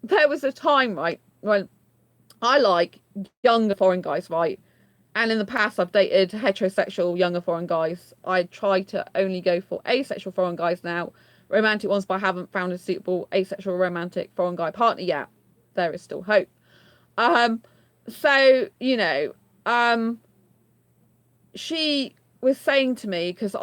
[SPEAKER 1] there was a time, right, when I like younger foreign guys, right? And in the past, I've dated heterosexual younger foreign guys. I try to only go for asexual foreign guys now, romantic ones, but I haven't found a suitable asexual romantic foreign guy partner yet. There is still hope. Um, so, she was saying to me, because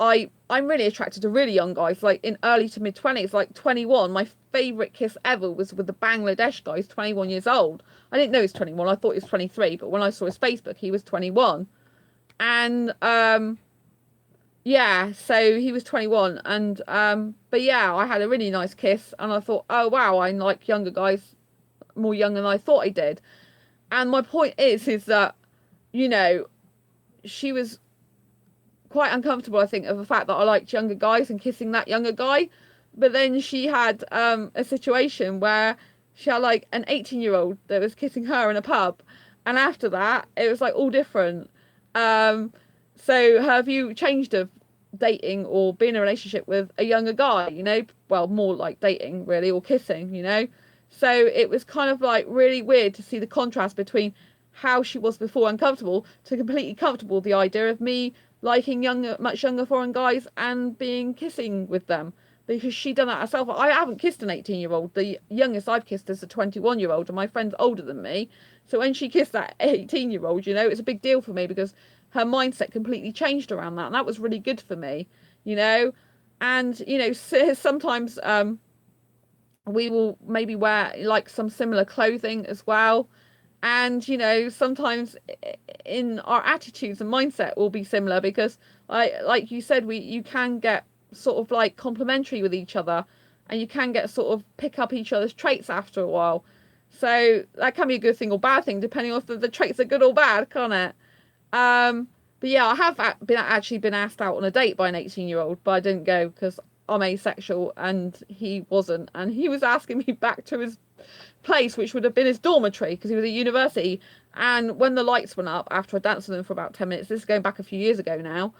[SPEAKER 1] I'm really attracted to really young guys, like in early to mid 20s, like 21. My favorite kiss ever was with the Bangladesh guy who's 21 years old. I didn't know he was 21. I thought he was 23, but when I saw his Facebook, he was 21. And yeah, so he was 21, and but yeah, I had a really nice kiss, and I thought, oh wow, I like younger guys more young than I thought I did. And my point is that, you know, she was quite uncomfortable, I think, of the fact that I liked younger guys and kissing that younger guy. But then she had a situation where she had like an 18-year-old that was kissing her in a pub. And after that, it was like all different. Um, so her view changed of dating or being in a relationship with a younger guy, you know, well, more like dating really, or kissing, you know. So it was kind of like really weird to see the contrast between how she was before uncomfortable to completely comfortable with the idea of me liking younger, much younger foreign guys and being kissing with them, because she done that herself. I haven't kissed an 18-year-old. The youngest I've kissed is a 21-year-old, and my friend's older than me. So when she kissed that 18-year-old, you know, it's a big deal for me because her mindset completely changed around that, and that was really good for me, you know. And you know, sometimes we will maybe wear like some similar clothing as well, and you know, sometimes in our attitudes and mindset will be similar, because like you said, you can get sort of like complementary with each other, and you can get sort of pick up each other's traits after a while. So that can be a good thing or bad thing depending on if the traits are good or bad, can't it? um but yeah, I have been asked out on a date by an 18-year-old, but I didn't go because I'm asexual and he wasn't, and he was asking me back to his place, which would have been his dormitory because he was at university. And when the lights went up after I danced with him for about 10 minutes, this is going back a few years ago now,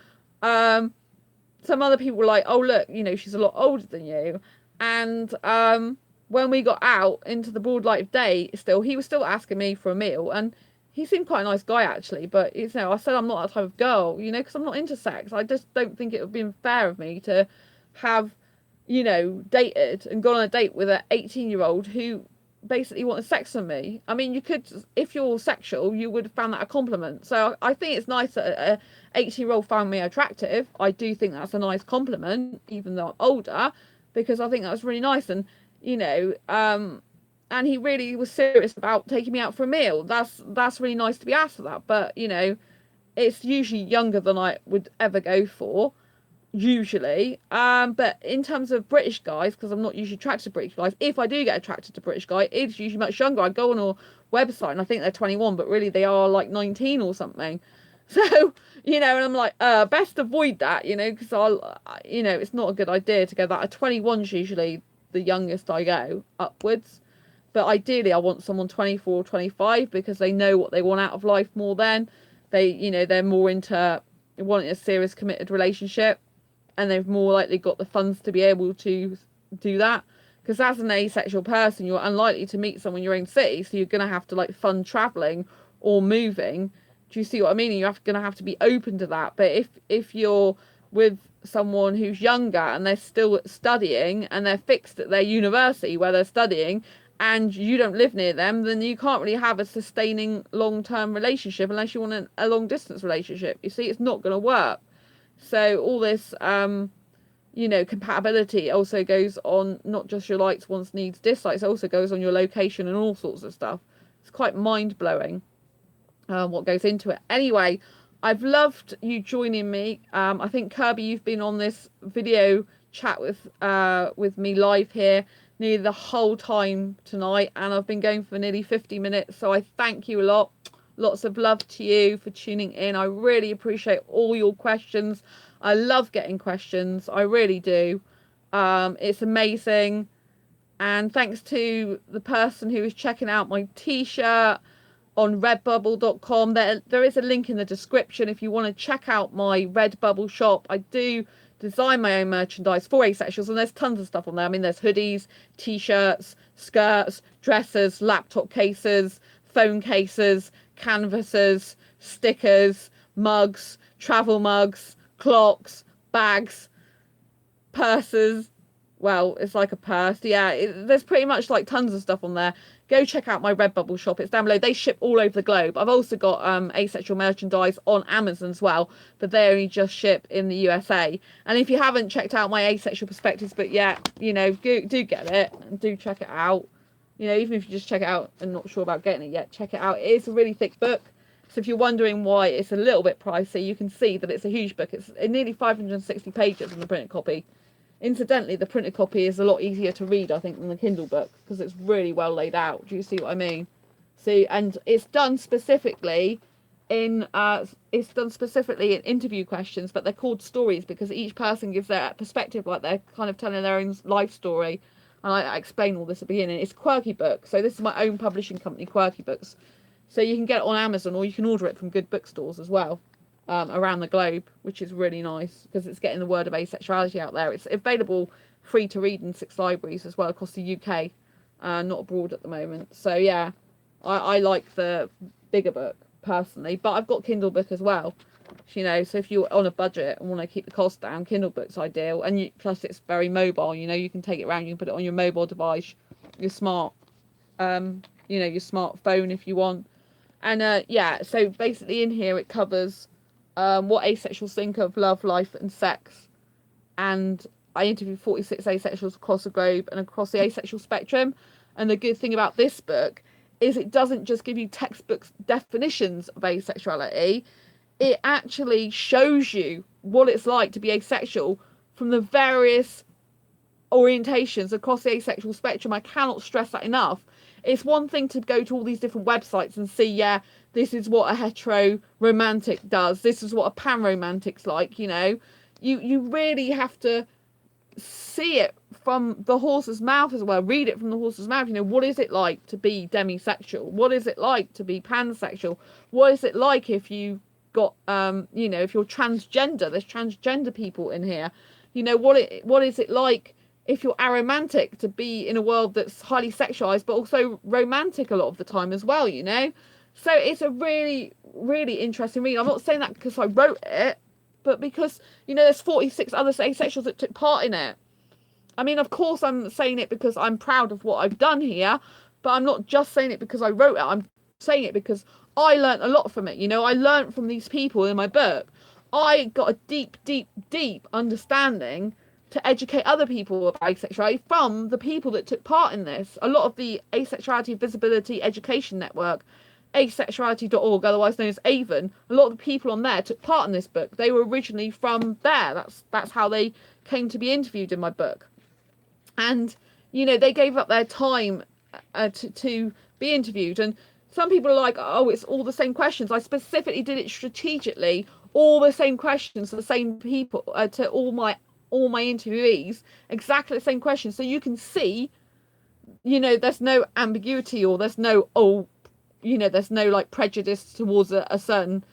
[SPEAKER 1] some other people were like, oh, look, you know, she's a lot older than you. And when we got out into the broad light of day, still, he was still asking me for a meal. And he seemed quite a nice guy, actually. But, you know, I said I'm not that type of girl, you know, because I'm not into sex. I just don't think it would be fair of me to have, you know, dated and gone on a date with an 18-year-old who basically wanted sex from me. I mean, you could, if you're sexual, you would have found that a compliment. So I think it's nice that a 18-year-old found me attractive. I do think that's a nice compliment, even though I'm older, because I think that's really nice. And you know, and he really was serious about taking me out for a meal. That's really nice to be asked for that. But you know, it's usually younger than I would ever go for, usually. But in terms of British guys, because I'm not usually attracted to British guys, if I do get attracted to British guy, it's usually much younger. I go on a website and I think they're 21, but really they are like 19 or something. So, you know, and I'm like, best avoid that, you know, because you know, it's not a good idea to go that. A 21's usually the youngest I go upwards. But ideally, I want someone 24 or 25 because they know what they want out of life more than they, you know, they're more into wanting a serious committed relationship, and they've more likely got the funds to be able to do that. Because as an asexual person, you're unlikely to meet someone in your own city, so you're going to have to like fund traveling or moving. Do you see what I mean? You're going to have to be open to that. But if you're with someone who's younger and they're still studying and they're fixed at their university where they're studying, and you don't live near them, then you can't really have a sustaining long-term relationship unless you want a long-distance relationship. You see, it's not going to work. So all this, you know, compatibility also goes on not just your likes, wants, needs, dislikes. It also goes on your location and all sorts of stuff. It's quite mind-blowing what goes into it. Anyway, I've loved you joining me. I think, Kirby, you've been on this video chat with me live here nearly the whole time tonight, and I've been going for nearly 50 minutes. So I thank you a lot. Lots of love to you for tuning in. I really appreciate all your questions. I love getting questions. I really do. It's amazing. And thanks to the person who is checking out my t-shirt on redbubble.com. There is a link in the description if you want to check out my Redbubble shop. I do design my own merchandise for asexuals, and there's tons of stuff on there. I mean, there's hoodies, t-shirts, skirts, dresses, laptop cases, phone cases, canvases, stickers, mugs, travel mugs, clocks, bags, purses. Well, it's like a purse. Yeah, there's pretty much like tons of stuff on there. Go check out my Redbubble shop. It's down below. They ship all over the globe. I've also got asexual merchandise on Amazon as well, but they only just ship in the USA. And if you haven't checked out my asexual perspectives book yet, you know, do get it and do check it out. You know, even if you just check it out and not sure about getting it yet, check it out. It is a really thick book. So if you're wondering why it's a little bit pricey, you can see that it's a huge book. It's nearly 560 pages in the printed copy. Incidentally, the printed copy is a lot easier to read, I think, than the Kindle book, because it's really well laid out. Do you see what I mean? See, and it's done specifically in interview questions, but they're called stories because each person gives their perspective, like they're kind of telling their own life story. And I explain all this at the beginning. It's Quirky Book, so this is my own publishing company, Quirky Books. So you can get it on Amazon, or you can order it from good bookstores as well, around the globe, which is really nice because it's getting the word of asexuality out there. It's available free to read in 6 libraries as well across the UK, not abroad at the moment. So yeah, I like the bigger book personally, but I've got Kindle book as well. You know, so if you're on a budget and want to keep the cost down, Kindle book's ideal, and plus it's very mobile. You know, you can take it around, you can put it on your mobile device, your smart, your smartphone if you want. And yeah, so basically in here it covers what asexuals think of love, life, and sex. And I interviewed 46 asexuals across the globe and across the asexual spectrum. And the good thing about this book is it doesn't just give you textbook definitions of asexuality. It actually shows you what it's like to be asexual from the various orientations across the asexual spectrum. I cannot stress that enough. It's one thing to go to all these different websites and see, yeah, this is what a hetero romantic does. This is what a pan romantic's like, you know. You really have to see it from the horse's mouth as well. Read it from the horse's mouth. You know, what is it like to be demisexual? What is it like to be pansexual? What is it like if you got if you're transgender? There's transgender people in here. You know, what is it like if you're aromantic to be in a world that's highly sexualized but also romantic a lot of the time as well, you know? So it's a really, really interesting read. I'm not saying that because I wrote it, but because, you know, there's 46 other asexuals that took part in it. I mean, of course I'm saying it because I'm proud of what I've done here, but I'm not just saying it because I wrote it. I'm saying it because I learned a lot from it. You know, I learned from these people in my book. I got a deep, deep, deep understanding to educate other people about asexuality from the people that took part in this. A lot of the Asexuality Visibility Education Network, asexuality.org, otherwise known as AVEN, a lot of the people on there took part in this book. They were originally from there. That's how they came to be interviewed in my book. And, you know, they gave up their time to be interviewed. And some people are like, oh, it's all the same questions. I specifically did it strategically, all the same questions to the same people, to all my interviewees, exactly the same questions, so you can see, you know, there's no ambiguity, or there's no there's no like prejudice towards a certain,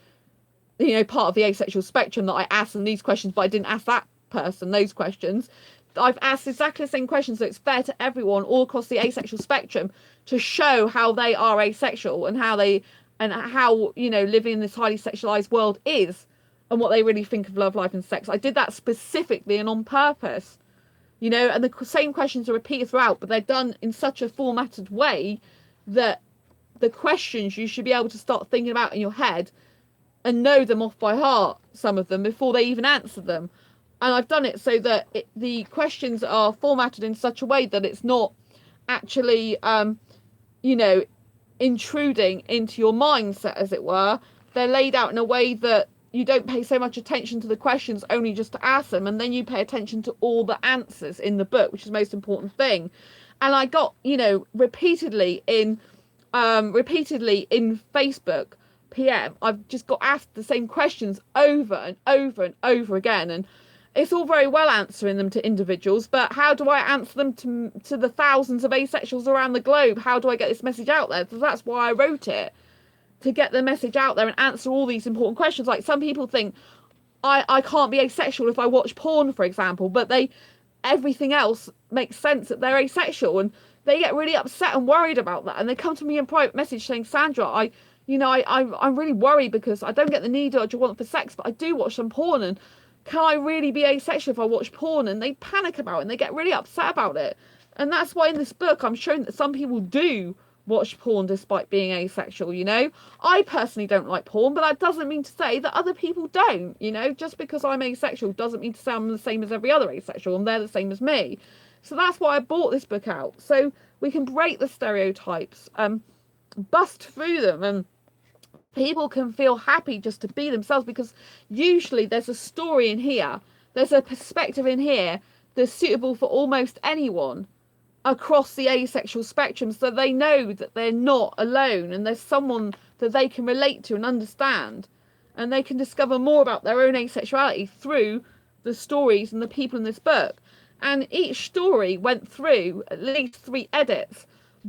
[SPEAKER 1] you know, part of the asexual spectrum that I asked them these questions, but I didn't ask that person those questions. I've asked exactly the same questions, so it's fair to everyone all across the asexual spectrum to show how they are asexual and how you know, living in this highly sexualized world is, and what they really think of love, life, and sex. I did that specifically and on purpose, you know, and the same questions are repeated throughout, but they're done in such a formatted way that the questions you should be able to start thinking about in your head and know them off by heart, some of them, before they even answer them. And I've done it so that the questions are formatted in such a way that it's not actually, you know, intruding into your mindset, as it were. They're laid out in a way that you don't pay so much attention to the questions only just to ask them, and then you pay attention to all the answers in the book, which is the most important thing. And I got, you know, repeatedly in Facebook PM, I've just got asked the same questions over and over and over again, and it's all very well answering them to individuals, but how do I answer them to the thousands of asexuals around the globe? How do I get this message out there? So that's why I wrote it, to get the message out there and answer all these important questions. Like, some people think I can't be asexual if I watch porn, for example, but everything else makes sense that they're asexual, and they get really upset and worried about that, and they come to me in private message saying, Sandra, I'm really worried because I don't get the need urge I want for sex, but I do watch some porn, and can I really be asexual if I watch porn? And they panic about it and they get really upset about it. And that's why in this book I'm showing that some people do watch porn despite being asexual, you know. I personally don't like porn, but that doesn't mean to say that other people don't, you know. Just because I'm asexual doesn't mean to say I'm the same as every other asexual and they're the same as me. So that's why I bought this book out, so we can break the stereotypes, bust through them, and people can feel happy just to be themselves, because usually there's a story in here, there's a perspective in here that's suitable for almost anyone. across the asexual spectrum, so they know that they're not alone and there's someone that they can relate to and understand, and they can discover more about their own asexuality through the stories and the people in this book. And each story went through at least 3 edits,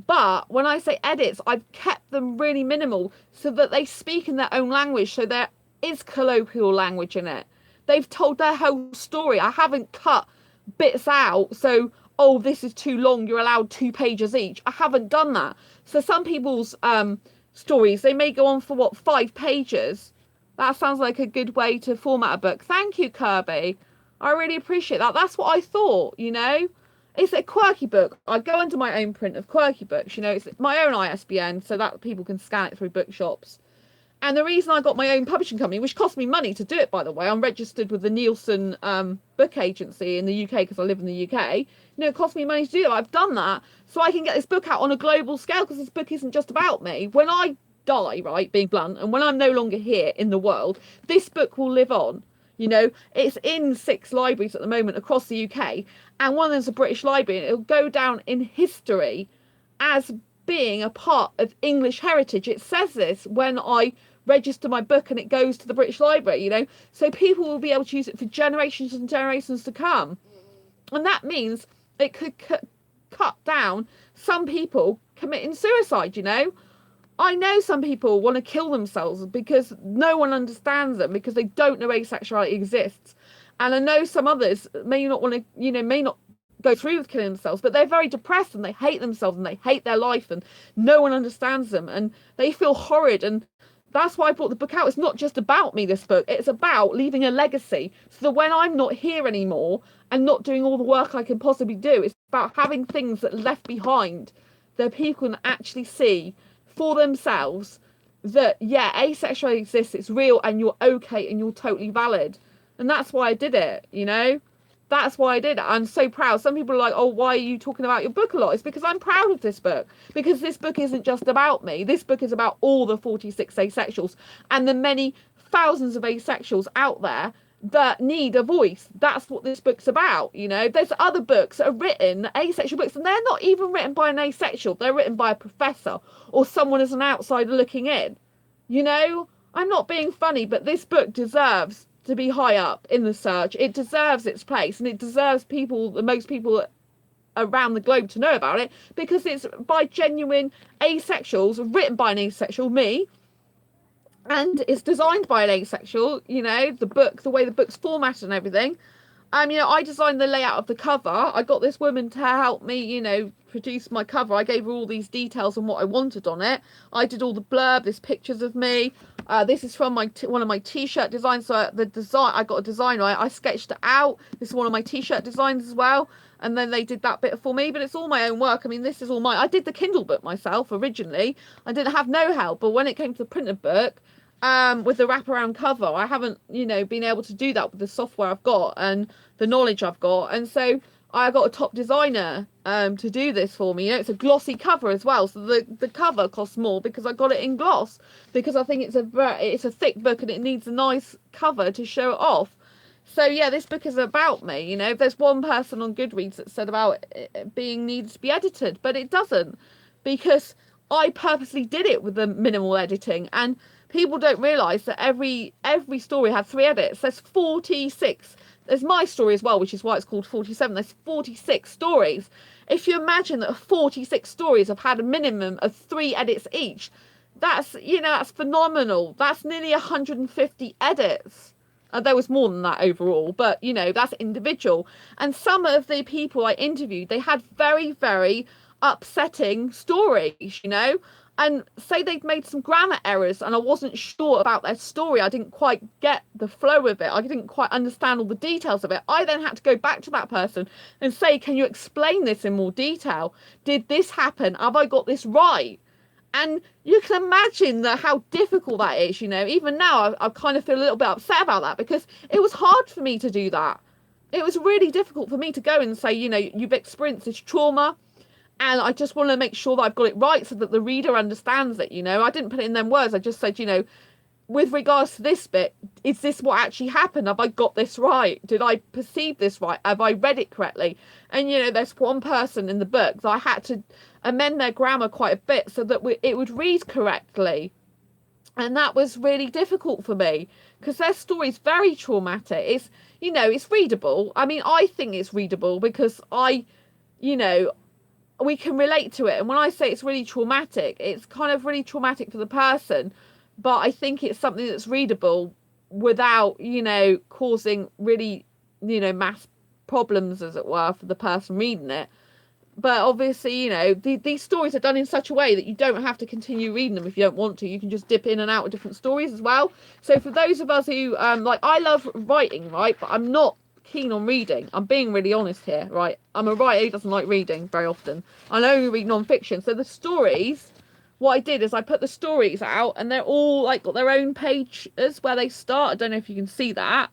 [SPEAKER 1] but when I say edits, I've kept them really minimal so that they speak in their own language, so there is colloquial language in it. They've told their whole story. I haven't cut bits out, so oh, this is too long, you're allowed 2 pages each. I haven't done that. So some people's stories, they may go on for 5 pages. That sounds like a good way to format a book. Thank you, Kirby. I really appreciate that. That's what I thought, you know. It's a quirky book. I go under my own print of quirky books, you know. It's my own ISBN so that people can scan it through bookshops. And the reason I got my own publishing company, which cost me money to do it, by the way, I'm registered with the Nielsen book agency in the UK because I live in the UK. You know, it cost me money to do it. I've done that so I can get this book out on a global scale, because this book isn't just about me. When I die, right, being blunt, and when I'm no longer here in the world, this book will live on. You know, it's in 6 libraries at the moment across the UK, and one of them's a British library, and it'll go down in history as being a part of English heritage. It says this when I register my book and it goes to the British Library, you know, so people will be able to use it for generations and generations to come. And that means it could cut down some people committing suicide, you know. I know some people want to kill themselves because no one understands them, because they don't know asexuality exists. And I know some others may not want to, you know, may not go through with killing themselves, but they're very depressed and they hate themselves and they hate their life and no one understands them and they feel horrid. And that's why I brought the book out. It's not just about me, this book. It's about leaving a legacy so that when I'm not here anymore and not doing all the work I can possibly do, it's about having things that are left behind that people can actually see for themselves that, yeah, asexuality exists, it's real, and you're okay and you're totally valid. And that's why I did it, you know? That's why I did it. I'm so proud. Some people are like, oh, why are you talking about your book a lot? It's because I'm proud of this book. Because this book isn't just about me. This book is about all the 46 asexuals and the many thousands of asexuals out there that need a voice. That's what this book's about, you know. There's other books that are written, asexual books, and they're not even written by an asexual. They're written by a professor or someone as an outsider looking in. You know, I'm not being funny, but this book deserves to be high up in the search. It deserves its place, and it deserves people, the most people around the globe, to know about it, because it's by genuine asexuals, written by an asexual, me, and it's designed by an asexual, you know, the book, the way the book's formatted and everything. You know, I designed the layout of the cover. I got this woman to help me, you know, produce my cover. I gave her all these details on what I wanted on it. I did all the blurb, there's pictures of me. This is from my one of my t-shirt designs. So the design, I got a designer. I sketched it out. This is one of my t-shirt designs as well. And then they did that bit for me, but it's all my own work. I mean, this is all mine. I did the Kindle book myself originally. I didn't have no help, but when it came to the printed book, with the wraparound cover, I haven't, you know, been able to do that with the software I've got and the knowledge I've got. And so I got a top designer to do this for me. You know, it's a glossy cover as well, so the cover costs more because I got it in gloss, because I think it's a thick book and it needs a nice cover to show it off. So yeah, this book is about me. You know, there's one person on Goodreads that said about it being needed to be edited, but it doesn't, because I purposely did it with the minimal editing. And people don't realise that every story had 3 edits. There's 46. There's my story as well, which is why it's called 47. There's 46 stories. If you imagine that 46 stories have had a minimum of 3 edits each, that's, you know, that's phenomenal. That's nearly 150 edits. There was more than that overall, but, you know, that's individual. And some of the people I interviewed, they had very, very upsetting stories, you know. And say they'd made some grammar errors and I wasn't sure about their story. I didn't quite get the flow of it. I didn't quite understand all the details of it. I then had to go back to that person and say, can you explain this in more detail? Did this happen? Have I got this right? And you can imagine how difficult that is, you know. Even now, I kind of feel a little bit upset about that, because it was hard for me to do that. It was really difficult for me to go and say, you know, you've experienced this trauma, and I just want to make sure that I've got it right so that the reader understands it, you know. I didn't put it in them words. I just said, you know, with regards to this bit, is this what actually happened? Have I got this right? Did I perceive this right? Have I read it correctly? And, you know, there's one person in the book that I had to amend their grammar quite a bit so that it would read correctly. And that was really difficult for me because their story is very traumatic. It's, you know, it's readable. I mean, I think it's readable because you know, we can relate to it. And when I say it's really traumatic, it's kind of really traumatic for the person, but I think it's something that's readable without, you know, causing really, you know, mass problems, as it were, for the person reading it. But obviously, you know, these stories are done in such a way that you don't have to continue reading them if you don't want to. You can just dip in and out of different stories as well. So for those of us who, like, I love writing, right? But I'm not keen on reading. I'm being really honest here, right? I'm a writer who doesn't like reading very often. I only read non-fiction. So the stories, what I did is I put the stories out and they're all, like, got their own pages where they start. I don't know if you can see that.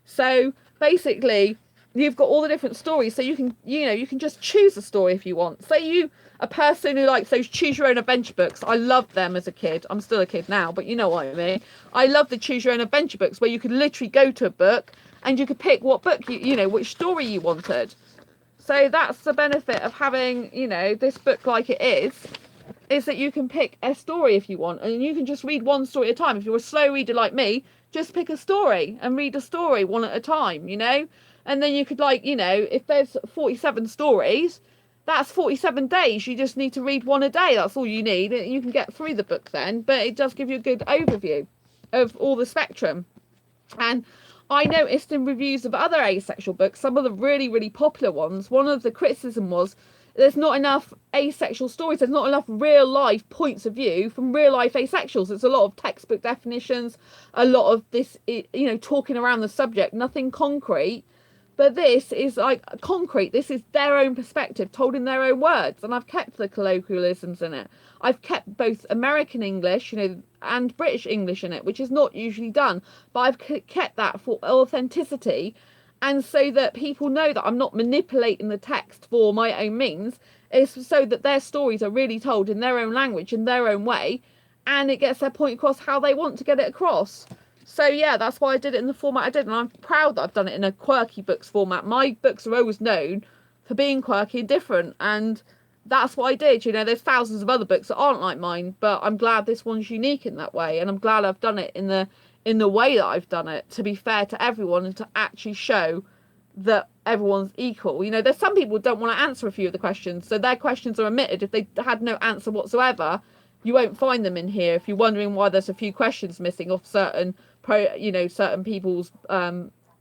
[SPEAKER 1] So basically, you've got all the different stories, so you can, you know, you can just choose a story if you want. Say you a person who likes those choose your own adventure books. I loved them as a kid. I'm still a kid now, but you know what I mean. I love the choose your own adventure books where you could literally go to a book and you could pick what book you know, which story you wanted. So that's the benefit of having, you know, this book like it is that you can pick a story if you want, and you can just read one story at a time. If you're a slow reader like me, just pick a story and read a story one at a time, you know. And then you could, like, you know, if there's 47 stories, that's 47 days. You just need to read one a day. That's all you need. You can get through the book then, but it does give you a good overview of all the spectrum. And I noticed in reviews of other asexual books, some of the really, really popular ones, one of the criticism was there's not enough asexual stories. There's not enough real life points of view from real life asexuals. It's a lot of textbook definitions, a lot of this, you know, talking around the subject, nothing concrete. But this is like concrete. This is their own perspective told in their own words. And I've kept the colloquialisms in it. I've kept both American English, you know, and British English in it, which is not usually done. But I've kept that for authenticity. And so that people know that I'm not manipulating the text for my own means. It's so that their stories are really told in their own language, in their own way. And it gets their point across how they want to get it across. So yeah, that's why I did it in the format I did, and I'm proud that I've done it in a quirky books format. My books are always known for being quirky and different, and that's what I did. You know, there's thousands of other books that aren't like mine, but I'm glad this one's unique in that way, and I'm glad I've done it in the way that I've done it, to be fair to everyone and to actually show that everyone's equal. You know, there's some people who don't want to answer a few of the questions, so their questions are omitted. If they had no answer whatsoever, you won't find them in here. If you're wondering why there's a few questions missing off certain certain people's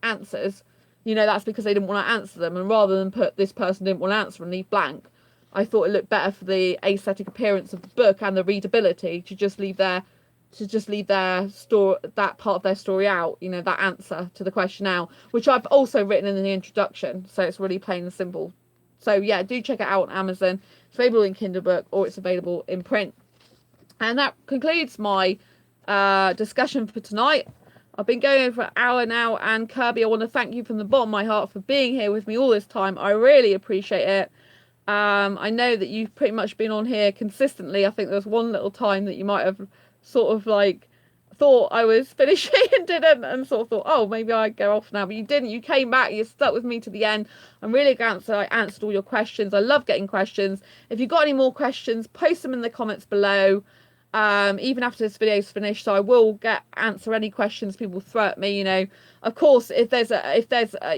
[SPEAKER 1] answers, you know, that's because they didn't want to answer them. And rather than put this person didn't want to answer and leave blank, I thought it looked better for the aesthetic appearance of the book and the readability to just leave their story, that part of their story out, you know, that answer to the question out, which I've also written in the introduction. So it's really plain and simple. So yeah, do check it out on Amazon. It's available in Kindle book or it's available in print. And that concludes my discussion for tonight. I've been going for an hour now, and Kirby, I want to thank you from the bottom of my heart for being here with me all this time. I really appreciate it. I know that you've pretty much been on here consistently. I think there was one little time that you might have sort of like thought I was finishing and didn't, and sort of thought, oh, maybe I'd go off now, but you didn't. You came back, you stuck with me to the end. I'm really glad I answered all your questions. I love getting questions. If you've got any more questions, post them in the comments below. Even after this video is finished, so I will answer any questions people throw at me. You know, of course, if there's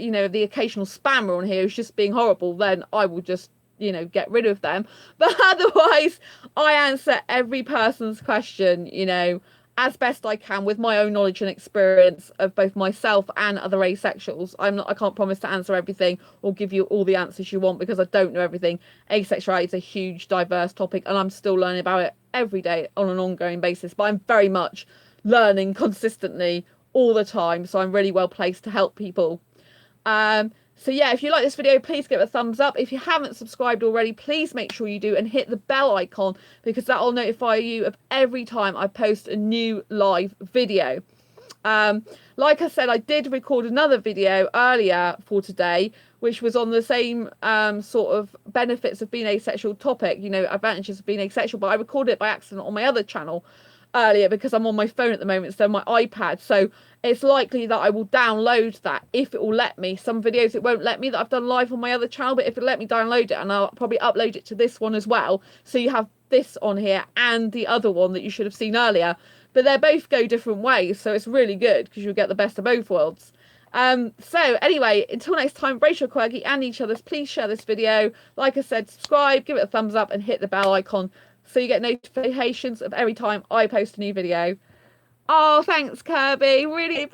[SPEAKER 1] you know, the occasional spammer on here who's just being horrible, then I will just, you know, get rid of them. But otherwise, I answer every person's question, you know, as best I can with my own knowledge and experience of both myself and other asexuals. I can't promise to answer everything or give you all the answers you want, because I don't know everything. Asexuality is a huge, diverse topic, and I'm still learning about it every day on an ongoing basis. But I'm very much learning consistently all the time, so I'm really well placed to help people. So yeah, if you like this video, please give it a thumbs up. If you haven't subscribed already, please make sure you do, and hit the bell icon, because that will notify you of every time I post a new live video. Like I said, I did record another video earlier for today, which was on the same sort of benefits of being asexual topic, you know, advantages of being asexual, but I recorded it by accident on my other channel. earlier because I'm on my phone at the moment, so my iPad. So it's likely that I will download that if it will let me. Some videos it won't let me that I've done live on my other channel, but if it let me download it, and I'll probably upload it to this one as well. So you have this on here and the other one that you should have seen earlier. But they both go different ways, so it's really good because you'll get the best of both worlds. So anyway, until next time, embrace your quirky and each other's. Please share this video. Like I said, subscribe, give it a thumbs up, and hit the bell icon so you get notifications of every time I post a new video. Oh, thanks, Kirby. Really.